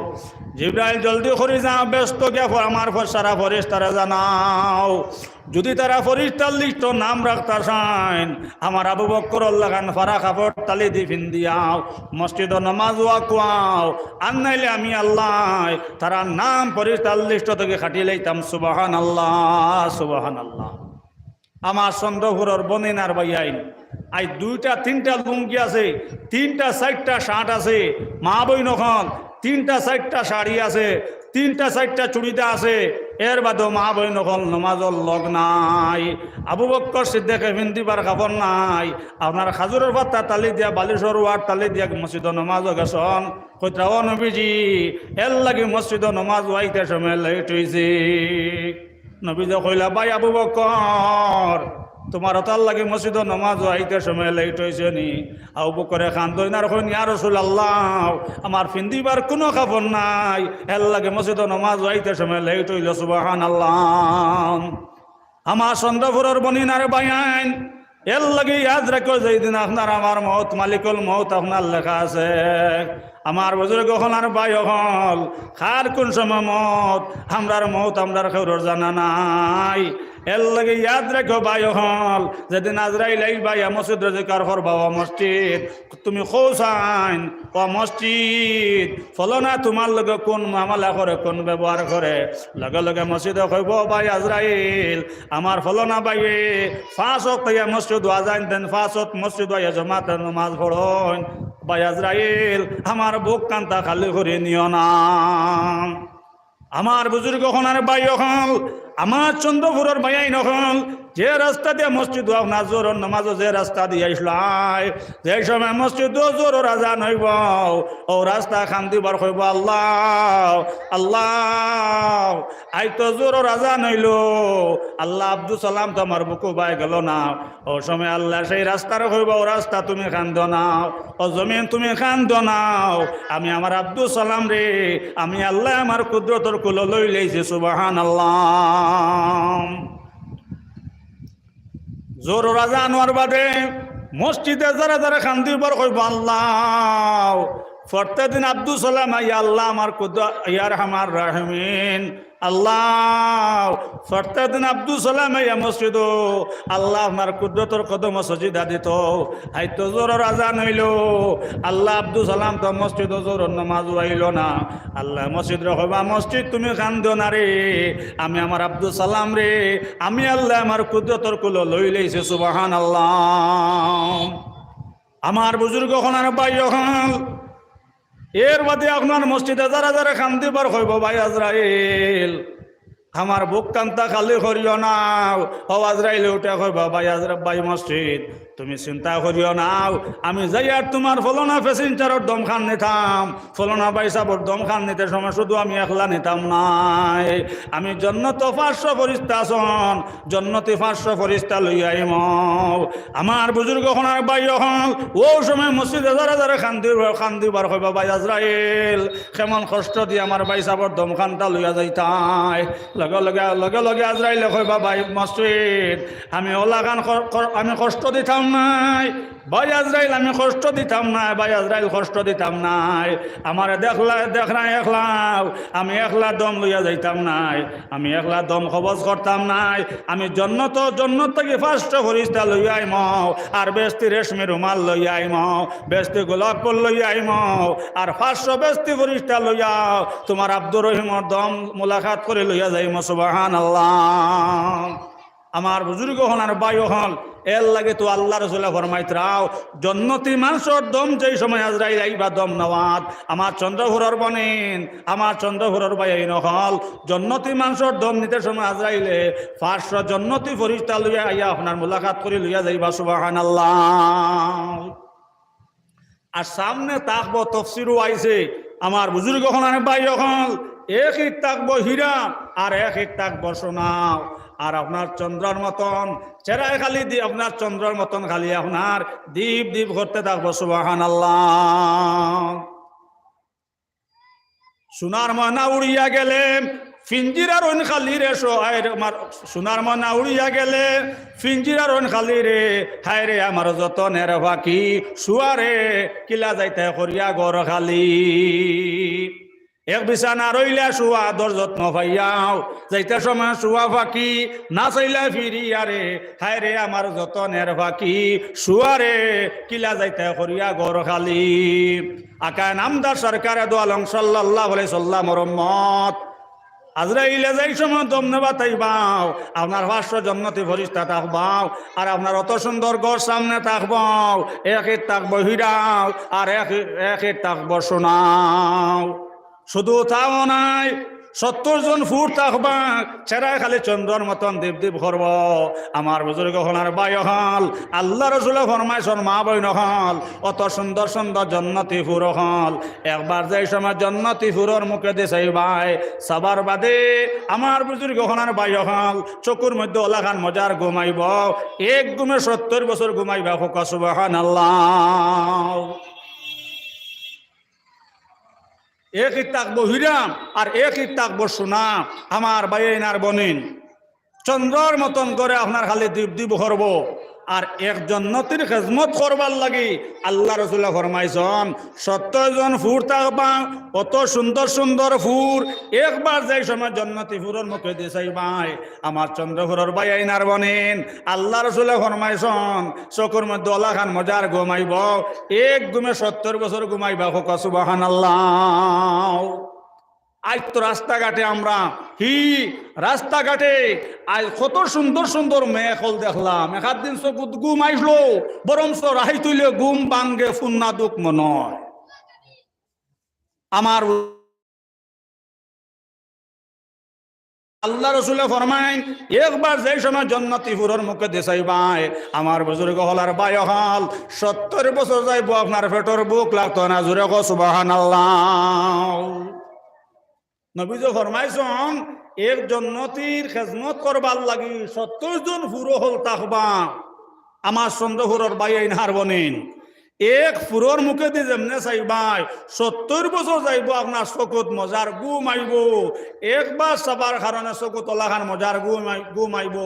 জিব্রাইল জলদি করে যাও ব্যস্ত গিয়া আমার সারা ফেরেশতারা জানাও যদি তারা ফেরেশতার লিস্ট নাম রাখতে চান আমার আবু বকর লাগান ফারা কাপড় তালি দি ফিন দিয়াও মসজিদ নামাজ ওয়াকুয়াও আর নাইলে আমি আল্লাহ তারা নাম ফেরেশতার লিস্ট থেকে খাটিয়ে লইতাম সুবহানাল্লাহ সুবহানাল্লাহ আমার চন্দ্রপুরের বনিনার বাইয়াইন আই দুইটা তিনটা লুঙ্গি আছে তিনটা চারটা শার্ট আছে মা বই নখন তিনটা চারটা শাড়ি আছে তিনটা চারটা চুড়িদা আছে এর বাদেও মা বই নখন নমাজর লগ নাই আবু বকর সিদ্দিকে ফিন্দিবার কাপড় নাই আপনার খাজুরের পাতা তালি দিয়া বালিশের ওয়ার তালি দিয়া মসজিদ নমাজ গেছন কইতা ও নবীজি এর লাগে মসজিদ নমাজ হইতে সময় লেট হইছে নবীজি কইলা ভাই আবু বকর তোমার তার লাগে মসজিদ নামাজ আইতে সময় লেট হয়েছে নি? আবু বকরে খান দইনার কইন ইয়া রাসূলুল্লাহ, আমার ফিন্দিবার কোনো খবর নাই, এর লাগে মসজিদ নামাজ আইতে সময় লেট হইল। সুবহানাল্লাহ। আমার চন্দ্রপুরের বনিনার বায়ান এর লাগে ইয়াদ রাখো, যেদিন আপনার আমার মৌত, মালিকুল মৌত আপনার লেখা আছে। আমার বুজুর্গ হল আর ভাই হল, খার কোন সময় মত, আমরার মৌত আমরার খবর জানা নাই। এর লাগে ইয়াদ রাখো ভাই হল, যেদিন আজরাইল আইবা মসজিদ জিকার করবা, ও মসজিদ তুমি খোসাইন, ও মসজিদ ফলনা তোমার লগে কোন মামলা করে, কোন ব্যবহার করে, লগে লগে মসজিদে কইব ভাই আজরাইল আমার ফলনা ভাইয়ে 5 ওয়াক্ত মসজিদ আজান দেন, 5 ওয়াক্ত মসজিদ জমাতে নামাজ পড়ন। ভাই আজরাইল আমার বুক কান্তা খালি করে নিও না। আমার বুজুর্গ হনার ভাই হল, আমার চন্দ্রপুরের ভাইয়াই নহল, যে রাস্তা দিয়ে মসজিদ আপনার জোরর নামাজ, যে রাস্তা দিয়ে আসলাই, যে সময় মসজিদ জোরর আজান হইব, ও রাস্তা খান দিবার হইব আল্লাহ আল্লাহ, আই তো জোরর আজান হইল, আল্লাহ আব্দুল সালাম তো আমার বুকু বাই গেল না। ও সময় আল্লাহ সেই রাস্তার হইব, ও রাস্তা তুমি খান দ নাও, ও জমিন তুমি খান দ নাও। আমি আমার আব্দুল সালাম রে, আমি আল্লাহ আমার কুদরতর কুলো লই লইছি। সুবহানাল্লাহ। জোর রাজা আনোয়ার বাদে মসজিদে যারা যারা খান্দি পর কইব আল্লাহ, প্রত্যেকদিন আব্দুল সালাম ইয়া আল্লাহ আমার ইয়ার হামার রাহিমিন, আল্লাহ প্রত্যেকদিন আব্দুল সালাম ইয়া মসজিদ, আল্লাহ আমার কুদরতর কদম সজিদা দিত। হাইতো জোর রাজা নইল, আল্লাহ আব্দুল সালাম তো মসজিদ জোর নামাজ আইল না। আল্লাহ মসজিদ রহবা, মসজিদ তুমি কান্দিও না রে, আমি আমার আব্দুল সালাম রে, আমি আল্লাহ আমার কুদরতর কুলো লই লইছে। সুবহানাল্লাহ। আমার বুজুর্গ হনার ভাই হল, এর বাদে আপনার মসজিদে যারা যারা খান্দি বার হইব ভাই আজরাইল আমার বুক কান্তা খালি করিও না। ও আজরাইল উঠে কইব ভাই ভাই মসজিদ তুমি চিন্তা করিও নাও, আমি যাই আর তোমার ফলনা প্যাসেঞ্জারের দম খান নিতাম, ফলনা বাইসাবর দম খান নিতে সময় শুধু আমি একলা নিতাম নাই, আমি জন্নত 500 ফরিস্তা আসন, জন্নতি 500 ফরিস্তা লই আইম। আমার বুজুর্গ হনার ভাই হল, ও সময় মসজিদে যারা যারা খান্দিবার হইব ভাই আজরাইল কেমন কষ্ট দিয়ে আমার বাইসাবর দম খানটা লইয়া যাইতাই। লগে লগে লগে লগে আজরাইলে কইবা ভাই মসজিদ আমি ওলা গান আমি কষ্ট দিতাম নাই, ভাই আজরাইল আমি কষ্ট দিতাম নাই, ভাই আজরাইল কষ্ট দিতাম নাই, আমার দেখলা একলাও, আমি একলা দম লইয়া যাইতাম নাই, আমি একলা দম কবজ করতাম নাই, আমি জন্নত থেকে 500 ফরিস্তা লইয়া আইম, আর বেস্তি রেশমি রুমাল লইয়া আইম, বেস্তি গোলাপ ফুল লইয়া আইম, আর 500 বেস্তি ফরিস্তা লইয়া তোমার আব্দুর রহিমর দম মোলাকাত করে লইয়া যাইম। সুবহানাল্লাহ। আমার বুজুর্গ হনার ভাই হল, এর লাগে তো আল্লাহ রাসূল ফরমাইতরাও, জন্নতি মানুষের দম যেই সময় আজরাইল আইবা দম নওয়াত, আমার চন্দ্রপুরের বনেন, আমার চন্দ্রপুরের ভাই নহল, জন্নতি মানুষের দম নিতে সময় আজরাইলে 500 জন্নতি ফরিস্তা লইয়া আইয়া আপনার মোলাকাত করে লইয়া যাইবা। সুবহানাল্লাহ। আর সামনে তাকবো তফসিরও আইছে, আমার বুজুর্গ হনার ভাই হল, এক তাকবো হীরা আর এক তাকবো সোনা, আর আপনার চন্দ্রের মতন চেরাই খালি দিয়ে আপনার চন্দ্রের মতন খালি আপনার দীপ দীপ করতে থাকবো। সুবহানাল্লাহ। সোনার ময়না উড়িয়া গেলে ফিঞ্জিরার ওন খালি রে, সোনার ময়না উড়িয়া গেলে ফিঞ্জিরার ওন খালি রে, হায় রে আমার যতনের ফাঁকি শুয়ারে কিলা যাইতে করিয়া গড় খালি। এক বিছানা রইলা শুয়া দর যত্ন পাইয়াও, যাইতে সময় শুয়া ফাঁকি না চাইলা ফিরিয়া রে, হায় রে আমার যতনের ফাঁকি শুয়ারে কিলা যাইতে করিয়া গড় খালি। আকা নামদার সরকারে দো আলম সাল্লাল্লাহু আলাইহি সাল্লামের উম্মত, আজরাইলে যাই সময় দম নেবা তাইবাও, আপনার 500 জন্নতি ফরিস্তা থাকবাও, আর আপনার অত সুন্দর ঘর সামনে থাকবাও, এক থাকবো হীরাও আর এক থাকবো সোনাও। শুধু তাও নাই, 70 জন ফুট থাকবা চেরায় খালি চন্দ্রর মতন দীপ দীপ করব আমার বুজুর্গ হলার বায়ু হল আল্লাহ রসুল ফরমাইছেন মা বইন হল অত সুন্দর সুন্দর জন্নতি ফুর হল একবার যে সময় জন্নতি ফুরর মুখে দিছে ভাই সবার বাদে আমার বুজুর্গ হলার বায়ু হল চকুর মধ্যে ওলাখান মজার ঘুমাইব এক ঘুমে 70 বছর ঘুমাইবা হোক সুবহানাল্লাহ একই থাকবো হিরাম আর একই থাকবো সোনা আমার বাইনার বনিন চন্দ্রর মতন করে আপনার খালি দীপ দীপ করব আর এক জন্নতির খেজমত করবার লাগি আল্লাহ রসুল্লাহ ফরমাইছেন 70 জন ফুর থাকবা কত সুন্দর সুন্দর ফুর একবার যাই সময় জন্নতি ফুরের মুখে দিছাই ভাই আমার চন্দ্রপুরের ভাই আইনার বনিন আল্লাহ রসুল্লাহ ফরমাইছেন চকুর মধ্যে ওলাখান মজার ঘুমাইব এক ঘুমে 70 বছর ঘুমাইবা হোক সুবহানাল্লাহ আজ তো রাস্তাঘাটে আমরা রাস্তাঘাটে আজ কত সুন্দর সুন্দর মেঘল দেখলাম এক দিন চকুত ঘুম আইসলো বরঞ্চ রাহি তুইলে ঘুম বাঙ্গে ফুন্না দুঃখ মনয় আমার আল্লাহ রসুল ফরমাইন একবার যেই সময় জন্নতি ফুরর মুখে দেশাই ভাই আমার বুজুর্গ হলার বায়ু হল 70 বছর যাইব আপনার পেটর বুক লাগতো না জোরে কো সুবহানাল্লাহ নবীজি ফরমাইছেন এক জন্নতির খেজমত করবার লাগি 70 জন ফুরো হল তাকবা আমার চন্দ্রপুরের বাইন হারবনিন এক ফুরোর মুখে দিয়ে যেমনে চাইবাই 70 বছর যাইব আপনার চকুত মজার ঘুম আইব একবার চাবার কারণে চকুত ওলাখান মজার ঘুম আইব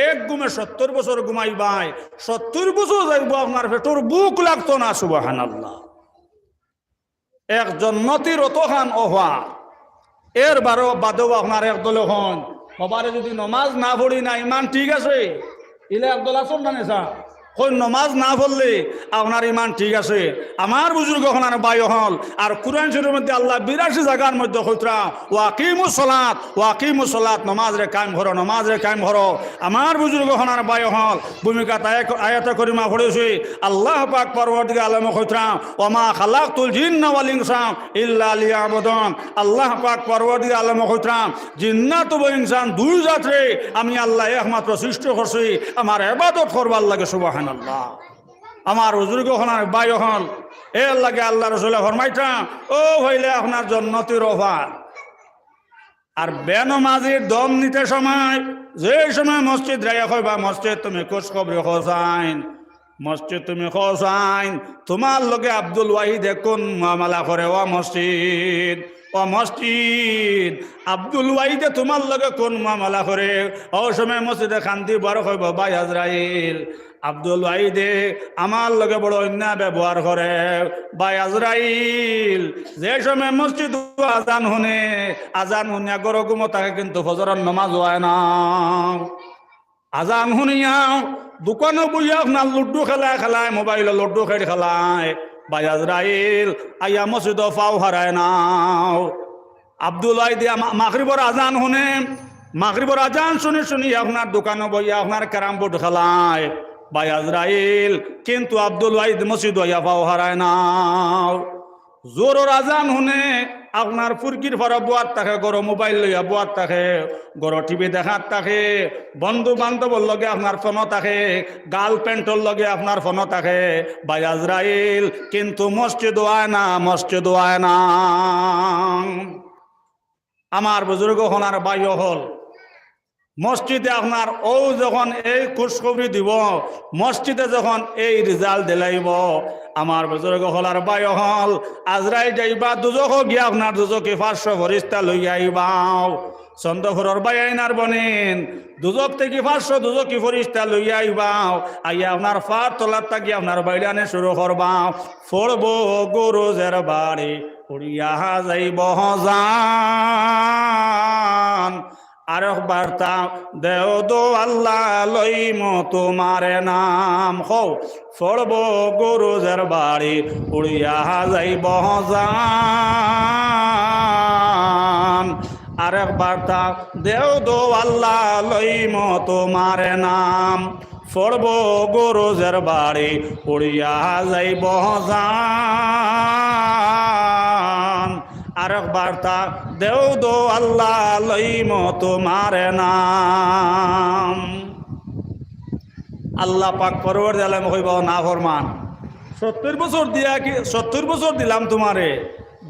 এক ঘুমে 70 বছর ঘুমাইবাই 70 বছর যাইব আপনার পেটর বুক লাগতো না সুবহানাল্লাহ এক জন্নতির অতখান অহা এর বাদেও আপনার একদল হন সবারে যদি নমাজ না পড়ি না ইমান ঠিক আছে ইলে একদল আসন না নেশা কই নমাজ না পড়লে আপনার ইমান ঠিক আছে আমার বুজুর্গ হনার বায়ু হল আর কুরআন শরীফের মধ্যে আল্লাহ 82 জায়গার মধ্যে কইরা ওয়াকিমুস সালাত নমাজ রে কায়েম করো আমার বুজুর্গ হনার বায়ু হল ভূমিকা আয়াতে করিমা পড়েছে আল্লাহ পাক পরবর্তীকালে আলম কইরা ওমা খালাকতুল জিন্না ওয়াল ইনসা ইল্লা লিয়াবুদুন আল্লাহ পাক পরবর্তীকালে আলম কইরা জিন্নাত ও ইনসান দুই জাতরে আমি আল্লাহ একমাত্র সৃষ্টি করছি আমার ইবাদত করবার লাগে সুবহানাল্লাহ আমার বুজুর্গ হনার বায়ু হল এর লাগে আল্লাহ রসুল ফরমাইতা ও হইলে আপনার জন্নতির অফার আর বেনমাজির দম নিতে সময় যে সময় মসজিদ রাইয়া কইবা মসজিদ তুমি খোঁজ খবর হোসাইন মসজিদ তুমি হোসাইন তোমার লগে আব্দুল ওয়াহিদ কোন মামলা করে ও মসজিদ আব্দুল ওয়াহিদে তোমার লগে কোন মামলা করে ও সময় মসজিদে খান্তি বড় কইব ভাই আজরাইল আব্দুল ওয়াহিদে আমার লগে বড় অন্যায় ব্যবহার করে ভাই আজরাইল যে সময় মসজিদ আজান শুনে গরো ঘুমো তাকে কিন্তু ফজরের নামাজ হয় না আজান শুনিয়া দোকানে বইয়া আপনার লুডু খেলায় মোবাইলে লুডু খেলায় ভাই আজরাইল আইয়া মসজিদ ফাও হারায় নাও আব্দুল ওয়াহিদে মাগরিবের আজান শুনে মাগরিবের আজান শুনি আপনার দোকানে বইয়া আপনার ক্যারাম বোর্ড খেলায় ভাই আজরাইল কিন্তু আব্দুল ওয়াহিদ মসজিদ হইয়া পাও হারায় না জোরের আজান শুনে আপনার ফুরকির ফরা বুয়ার থাকে গরো মোবাইল লইয়া বুয়ার থাকে গরো টিভি দেখার থাকে বন্ধু বান্ধবর লগে আপনার ফোন থাকে গার্লফ্রেন্ডর লগে আপনার ফোন থাকে ভাই আজরাইল কিন্তু মসজিদ হয় না আমার বুজুর্গ হনার বায়ু হল মসজিদে আপনার ও যখন এই খুশখবরি দিব মসজিদে যখন এই রেজাল্ট দিলাইব আমার বুজুর্গ হলার বায়ু হল আজরাইল যাইবা দুজক গিয়া আপনার দুজকে 500 ফরিস্তা লইয়া আইবাও চন্দ্রপুরের বাইনার বনিন দুজক থেকে 500 দুজকি ফরিস্তা লইয়া আইবাও আইয়া আপনার ফার তলার তাকি আপনার বাইলানে শুরু করবাও ফড়ব গরুজের বাড়ি উড়িয়া যাইব জান আর বার্তা দেও দো আল্লাহ লইম তোমারে নাম হও ফড়ব গরুজের বাড়ি উড়িয়া যাইব জান আর বার্তা দেও দো আল্লাহ লইম তোমারে নাম ফড়ব গরুজের বাড়ি উড়িয়া যাইব জান আর এক বার্তা দেও দো আল্লাহ লইম তোমার নাম। আল্লাহ পাক পরবর্তী আলম কইব না ফরমান 70 বছর দিয়া কি 70 বছর দিলাম তোমারে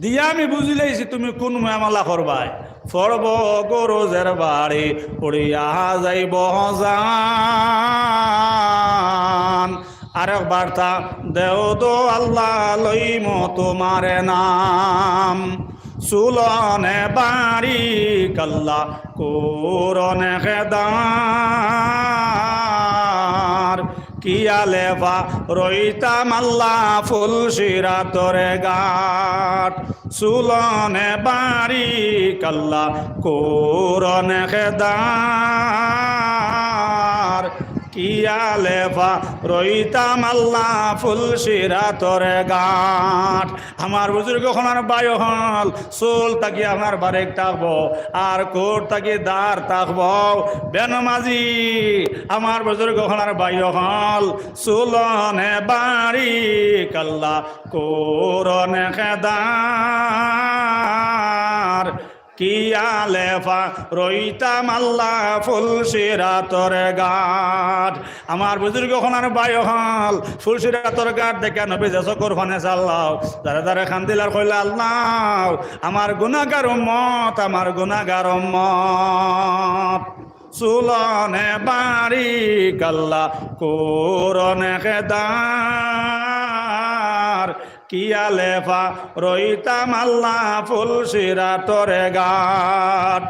দিয়া আমি বুঝিলেছি তুমি কোন মামলা করবাই। ফরব গরজের বাড়ি পড়িয়া যাইব জান। আরেক বার্তা দেও দো আল্লাহ লইম তোমার নাম। সুলনে বাড়ি কাল্লা কোরনে খেদার কিয়ালেফা রইতাম আল্লাহ ফুলশিরা তোরে গাট। সুলনে বাড়ি কাল্লা কোরনে খেদার কিয়ালেফা রইতাম আল্লাহ ফুলশিরা তোরে গাট। আমার বুজুর্গ খনার বায়ু হল চুল তাকি আমার বারেক থাকবো আর কোট তাকি দাঁড় থাকবো বেনমাজি। আমার বুজুর্গ খনার বায়ু হল চুলনে বাড়ি কাল্লা কোরনে খেদার কিয়ালেফা রইতাম আল্লাহ ফুলশিরা তোরে গাট। আমার বুজুর্গ খনার বায়ু হল ফুলশিরা তোর গাট দেখে নবী যে চকুর ফানে চাল্লাও যারা যারা খান্দিলার কইলা আল্লাহ আমার গুনাহগার উম্মত আমার গুনাহগার উম্মত। চুলনে বাড়ি কাল্লা কোরনে খেদার কিয়ালেফা রইতাম আল্লাহ ফুলশিরা তোরে গাট।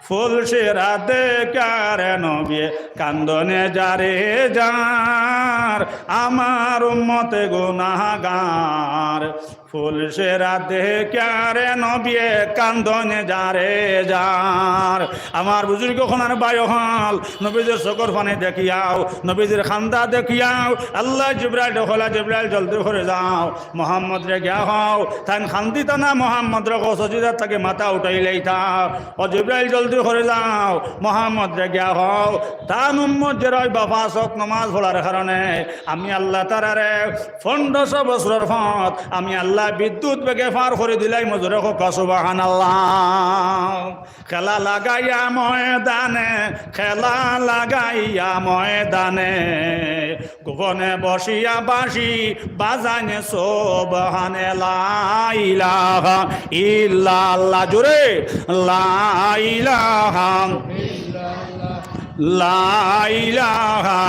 ফুলশিরা দেখার নবী কান্দনে যারে যার আমার উম্মতে গুনাহগার। ফুলশিরা দেখার নবী কান্দনে যারে যার। আমার বুজুর্গ খনার বায়ু হল নবীদের চকর ফানে দেখিয়াও নবীদের খান্দা দেখিয়াও আল্লাহ জিব্রাইল হলা জিব্রাইল জলদি করে যাও মোহাম্মদ রে গিয়া হও তাই খান্দিতা না মোহাম্মদ রে সজিদার তাকে মাথা উঠাইলেই থাক ও জিব্রাইল জলদি করে যাও মোহাম্মদ রে গিয়া হও তান উম্মত যে রয় বাবা সক নমাজ পড়ার কারণে আমি আল্লাহ তারারে 1500 বছরের পথ আমি আল্লাহ বিদ্যুৎ বেগে পার করে দিলাই মজুরে হোক সুবহানাল্লাহ। খেলা লাগাইয়া ময়দানে খেলা লাগাইয়া ময়দানে গোপনে বসিয়া বাসি বাজানে সুবহানে লা ইলাহা ইল্লাল্লাহ জোরে লা ইলাহা লা ইলাহা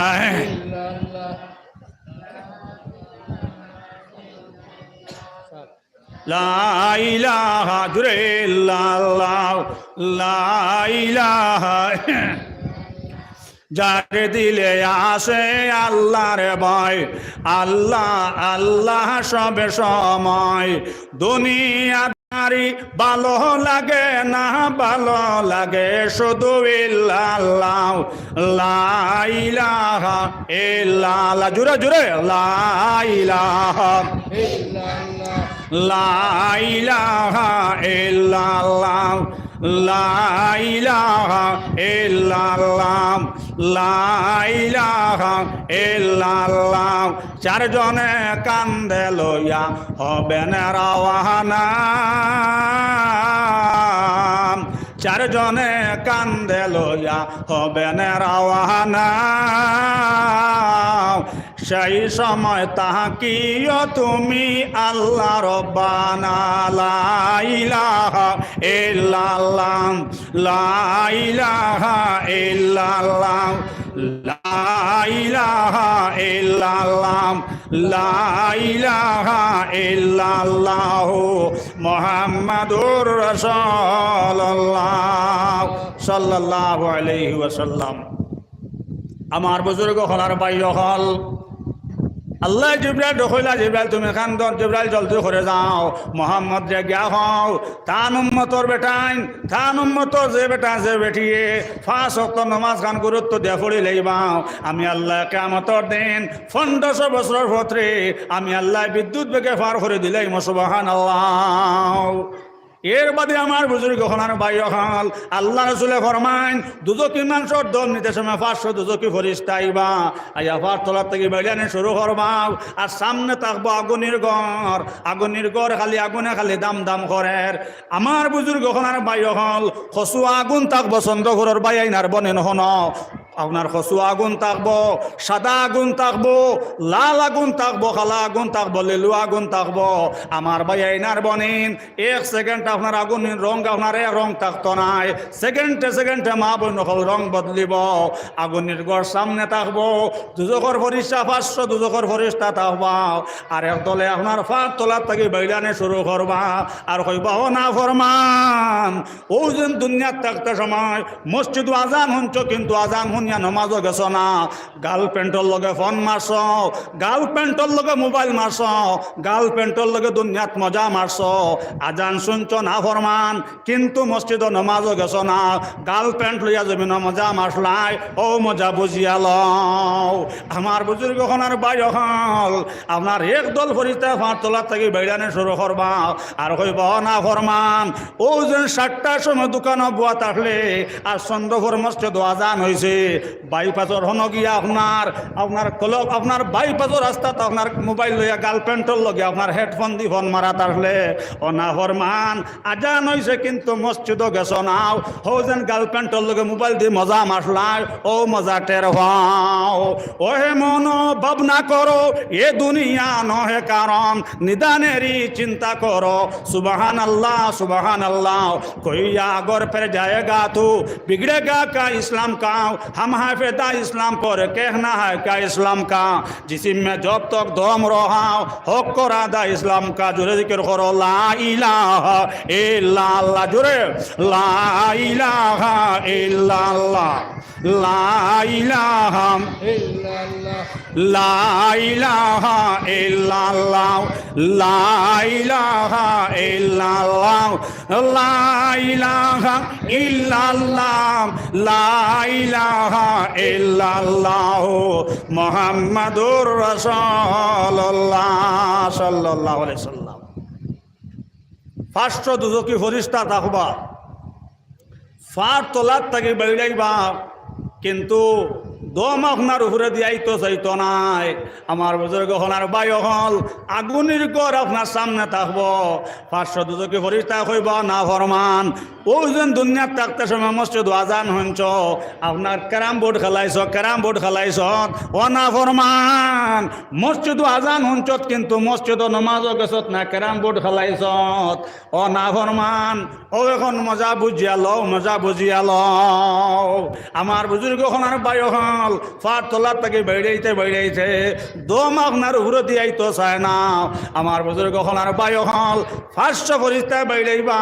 লা ইলাহা জোরে ইল্লাল্লাহ লা ইলাহা। যার দিলে আসে আল্লাহর ভয় আল্লাহ আল্লাহ সবে সময়। দুনিয়াদারি ভালো লাগে না ভালো লাগে শুধু ইল্লাল্লাহ লা ইলাহা ইল্লাল্লাহ জোরে জোরে লা ইলাহা লা ইলাহা ইল্লাল্লাহ লা ইলাহা ইল্লাল্লাহ লা ইলাহা ইল্লাল্লাহ। চারজনে কান্দে লইয়া হবে না রওয়ানা চারজনে কান্দে লইয়া হবে না রওয়ানা। সেই সময় তাকিও তুমি আল্লাহ রব্বানা লা ইলাহা ইল্লাল্লাহ লা ইলাহা ইল্লাল্লাহ লা ইলাহা ইল্লাল্লাহ লা ইলাহা ইল্লাল্লাহ মুহাম্মাদুর রাসূলুল্লাহ সাল্লাল্লাহু আলাইহি ওয়াসাল্লাম। আমার বুজুর্গ হলার বাইয় হল আল্লাহ জিব্রাইল ঢোকইলা জিব্রাইল তুমি খান্দর জিব্রাইল জলদি করে যাও মোহাম্মদ রে গিয়া হও তান উম্মতর বেটাইন তান উম্মতর যে বেটা যে বেটিয়ে 5 ওয়াক্ত নামাজ খান গুরুত্ব দিয়ে পড়ি লইবাও আমি আল্লাহ কিয়ামতর দিন 1500 বছরের পরে আমি আল্লাহ বিদ্যুৎ বেগে পার করে দিলাই সুবহানাল্লাহ। এর বাদে আমার বুজুর্গ হনার ভাই হল আল্লাহ রসুলে ফরমাইন দুজকি মানুষের দম নিতে সময় 500 দুজকি ফরিস্তা আইবা আইয়া ফার তলার থেকে বেড়ানে শুরু করবাও আর সামনে থাকবো আগুনের ঘর খালি আগুনে খালি দাম দাম করের আমার বুজুর্গ হনার ভাই হল খসুয়া আগুন থাকবো চন্দ্রঘরের ভাই আইনার বনেন হন আপনার খসুয়া আগুন থাকবো সাদা আগুন থাকবো লাল আগুন থাকবো খালা আগুন থাকবো লেলু আগুন থাকবো আমার ভাই আইনার বনেন 1 সেকেন্ড আপনার আগুনের রং আপনার রং থাকতো নাই সেকেন্ডে মা বোন হল রং বদলিব আগুনের ঘর সামনে থাকবো দুজকর ফরিস্তা 500 দুজকর ফরিস্তা থাকবা আর একদলে আপনার ফাঁক তোলার থেকে বাইলানে শুরু করবা আর কইবা ও না ফরমান ও যেন দুনিয়ার থাকতে সময় মসজিদ আজান শুনছ কিন্তু আজান শুনিয়া নমাজও গেছ না গার্লফ্রেন্ডর লগে ফোন মারছ গার্লফ্রেন্ডর লগে মোবাইল মারছ গার্লফ্রেন্ডর লগে দুনিয়াত মজা মারছ আজান শুনছ না ফরমান কিন্তু মসজিদ নমাজও গেছ না গার্লফ্রেন্ড লইয়া যাবি না মজা মারলাই ও মজা বুঝিয়া লও আমার বুজুর্গ হনার ভাই হল আপনার একদল ফরিস্তা ফাঁক তোলার থেকে বেড়ানে শুরু করবা আর কইব না ফরমান ও যেন 7টার সময় দোকানে বুয়া থাকলে আর চন্দ্রপুর মসজিদ আজান হয়েছে বাইপাসর হন গিয়া আপনার বাইপাসর রাস্তাত আপনার মোবাইল লইয়া গার্লফ্রেন্ডর লগে আপনার হেডফোন দি ফোন মারা থাকলে ও না ফরমান আজান হয়েছে কিন্তু মসজিদও গেছ নাও হো যেন গার্লফ্রেন্ডর লগে মোবাইল দিয়ে মজা মারলাই ও মজা টের হও ও হে মন ভাবনা করো এ দুনিয়া নহে কারণ নিদানেরই চিন্তা করো সুবহান আল্লাহ কইয়া আগর ফের जाएगा तो बिगड़ेगा का इस्लाम का हम हाफिदा इस्लाम पर कहना है क्या इस्लाम का जिसम में जब तक दम रहा हक करादा इस्लाम का जुरे जिक्र करो ला इलाहा इल्लल्लाह जुरे ला इलाहा इल्लल्लाह ला इलाहा इल्लल्लाह ला इलाहा इल्लल्लाह ला इलाहा इल्लल्लाह ला इलाहा इल्लल्लाह ला इलाहा इल्लल्लाह मुहम्मदुर रासूलुल्लाह सल्लल्लाहु अलैहि वसल्लम 500 দুজকি ফরিস্তা থাকবা ফার তোলার থেকে বেড়াইবা কিন্তু দম আপনার উপরে দিয়াই তো চাইতো নাই আমার বুজুর্গ হলার ভাই হল আগুনের ঘর আপনার সামনে থাকবো 500 দুজকি ফরিস্তা হইব না ফরমান ও যেন দুনিয়ার থাকতে সময় মসজিদ আজান হইছ আপনার ক্যারাম বোর্ড খেলাইছ ও না ফরমান মসজিদ আজান হইছত কিন্তু মসজিদ নমাজও গেছত না ক্যারাম বোর্ড খেলাইছ ও না ফরমান ও এখন মজা বুঝিয়া লও আমার বুজুর্গ হলার ভাই হল ফার তোলার থেকে বেড়াইতে দম আপনার উপরে দিয়াই তো চায় না আমার বুজুর্গ হলার ভাই হল 500 ফরিস্তা বেড়াইবা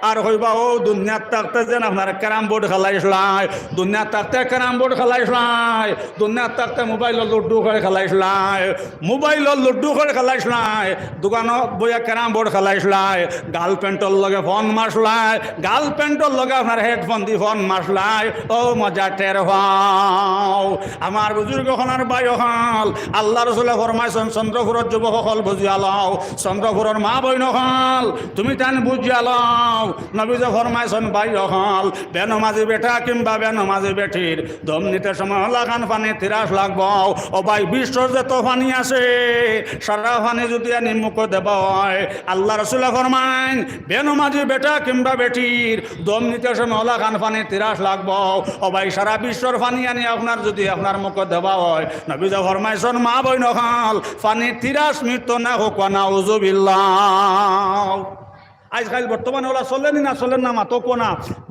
আর হইবা ও দুনিয়ার থাকতে যেন আপনার ক্যারাম বোর্ড খেলাইছলাই দুনিয়ার থাকতে ক্যারাম বোর্ড খেলাইছলাই দুনিয়ার থাকতে মোবাইলত লুড্ডু করে খেলাইছলাই দোকানত বইয়া ক্যারাম বোর্ড খেলাইছলাই গার্লফ্রেন্ডর লগে ফোন মারছলাই গার্লফ্রেন্ডর লগে আপনার হেডফোন দি ফোন মারছলাই ও মজা টের হও আমার বুজুর্গ হনার ভাই হল আল্লাহ রসুলে ফরমাইছেন চন্দ্রপুরের যুবক হল বুঝিয়া লও চন্দ্রপুরের মা বইন হল তুমি তান বুঝিয়া লও নবীজে ফরমাইছেন ভাই হল বেনমাজি বেটা কিংবা বেনমাজি বেটির দম নিতে সময় লাগান পানি 30 লাগব ও ভাই বিশ্বর যত পানি আছে সারা পানি যদি আনি মুখ দেব হয় আল্লাহ রসুলে ফরমাইন বেনমাজি বেটা কিংবা বেটির দম নিতে সময় লাগান পানি 30 লাগব ও ভাই সারা বিশ্বর পানি আনি আপনার যদি আপনার মুখ দেওয়া হয় নবীজে ফরমাইছেন মা বইন হল পানি 30 মিনিট তো না হোক না উযুবিল্লাহ আজকাল বর্তমানে ওরা চলেন না মাতো কোনা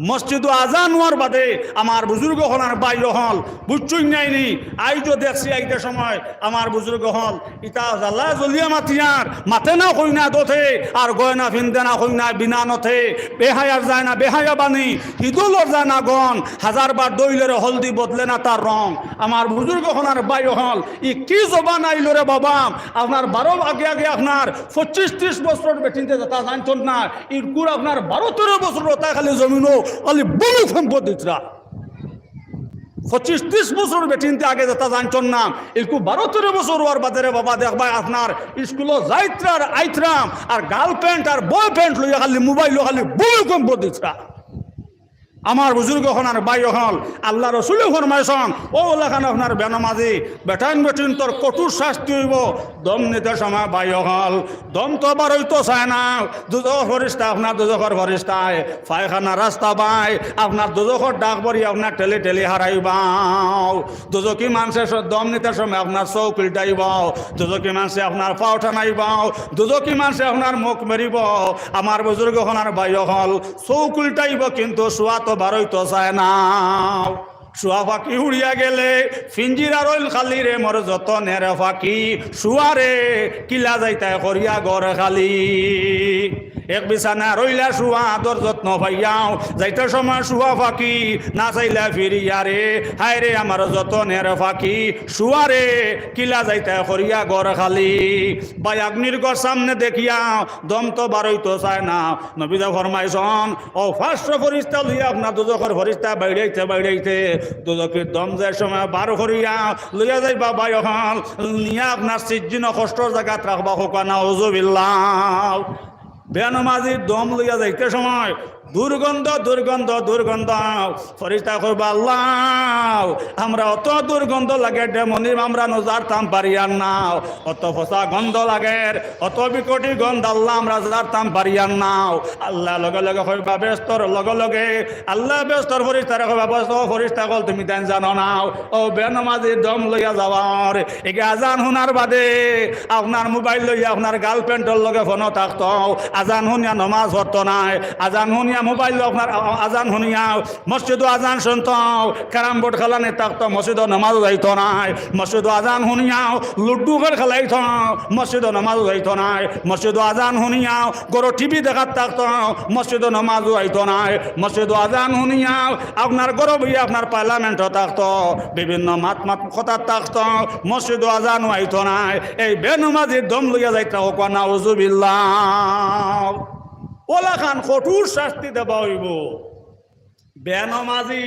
মসজিদ আজান হওয়ার বাদে আমার বুজুর্গ হলার ভাই হল বুঝছুই নাইনি আইজো দেখছি আইতে সময় আমার বুজুর্গ হল ইতা জ্বালা জ্বলিয়া মাতিয়ার মাতে না হই না দোথে আর গয়না ফিনতে না হই না বিনা নথে বেহায়ার যায় না বেহায়া বানি হিদুলর যায় না গন 1000 দইলের হলদি বদলে না তার রং আমার বুজুর্গ হলার ভাই হল ই কি জবান আইলো রে বাবা আপনার 12 আগে আপনার 25-30 বছর বেটিনতে তা জানতন না ইরকুর আপনার 12-13 বছর তা খালি জমিনও খালি বমি সম্পত্তিরা 25-30 বছর বেটিনতে আগে যেটা জানছন না একটু 12-13 বছর ওর বাজারে বাবা দেখবা আপনার স্কুলে যাইত্রার আইত্রাম আর গার্লফ্রেন্ড আর বয়ফ্রেন্ড লইয়া খালি মোবাইল খালি ভূমিকম্প দিচ্ছা আমার বুজুর্গ হন আর ভাই হল আল্লাহ রসুল ফরমাইছন ও লেখান আপনার বেনামাজি বেটাইন বেটিন তোর কঠোর শাস্তি হইব দম নিতে সময় ভাই হল দম তো আবার হইতো চায় না দুজক ফরিস্তা আপনার দুজকর ফরিস্তায় পায়খানা রাস্তা পায় আপনার দুজকর ডাক পরি আপনার ঠেলি ঠেলি হারাইবাও দুজকি মানুষের দম নিতে সময় আপনার চৌক উল্টাইব দুজকি মানুষে আপনার পাও টানাইবাও দুজকি মানুষে আপনার মুখ মেরিব আমার বুজুর্গ হন আর ভাই হল চৌক উল্টাইব কিন্তু শোয়া তো বারোই তো চায় না শুয়া ফাঁকি উড়িয়া গেলে ফিঞ্জিরা রইল খালি রে মোর যত নেরে ফাঁকি শুয়ারে কিলা যাইতায় করিয়া গড় খালি এক বিছানা রইলা শুয়া আদর যত্ন ভাইয়াও যাইতে সময় শুয়া ফাঁকি না চাইলা ফিরিয়া রে হায় রে আমার যত নেরে ফাঁকি শুয়ারে কিলা যাইতায় করিয়া গড় খালি ভাই আগ্নির গড় সামনে দেখিয়া দম তো বারোই তো চায় না নবীদা ফরমাইছন ও ফার্স্ট ফরিস্তা লইয়া আপনার দুজকর ফরিস্তা বাইড়াইতে দুজকের দম যে সময় বার করিয়া লইয়া যাইবা ভাই হল নিয়া আপনার সিজ্জিন কষ্টর জায়গাত রাখবা হোকা না ওজুবিল্লাহ বেনমাজির দম লইয়া যাইতে সময় দুর্গন্ধ দুর্গন্ধ দুর্গন্ধ ফরিস্তা কইবা আল্লাহ আমরা অত দুর্গন্ধ লাগে ডেমনি আমরা নজারতাম পারিয়ার নাও অত ফসা গন্ধ লাগে অত বিকটি গন্ধ আল্লাহ আমরা জারতাম পারিয়ার নাও আল্লাহ লগে লগে কইবা ব্যস্তর লগে লগে আল্লাহ ব্যস্তর ফরিস্তারে কইবা ব্যস্ত ফরিস্তা কল তুমি তাই জানো নাও ও বেনমাজির দম লইয়া যাওয়ার একে আজান শোনার বাদে আপনার মোবাইল লইয়া আপনার গার্লফ্রেন্ডের লগে ফোনও থাকতো আজান শুনিয়া নমাজ পড়তো নাই আজান শুনিয়া মোবাইল আপনার আজান শুনিয়া মসজিদ আজান শুনত ক্যারাম বোর্ড খেলানি থাকতো মসজিদ নামাজও যাইতো নাই মসজিদ আজান শুনিয়াও লুডু খেল খেলাইত মসজিদ নামাজও যাইতো নাই মসজিদ আজান শুনিয়াও গরো টিভি দেখাত থাকতো মসজিদ নামাজও আইতো নাই মসজিদ আজান শুনিয়াও আপনার গরো বইয়া আপনার পার্লামেন্টও থাকতো বিভিন্ন মাত কথা থাকতো মসজিদ আজানও আইতো নাই এই বেনমাজির দম লইয়া যাইতা হোক নাউজুবিল্লাহ ওলা খান কঠোর শাস্তি দেওয়া হইব বেনমাজি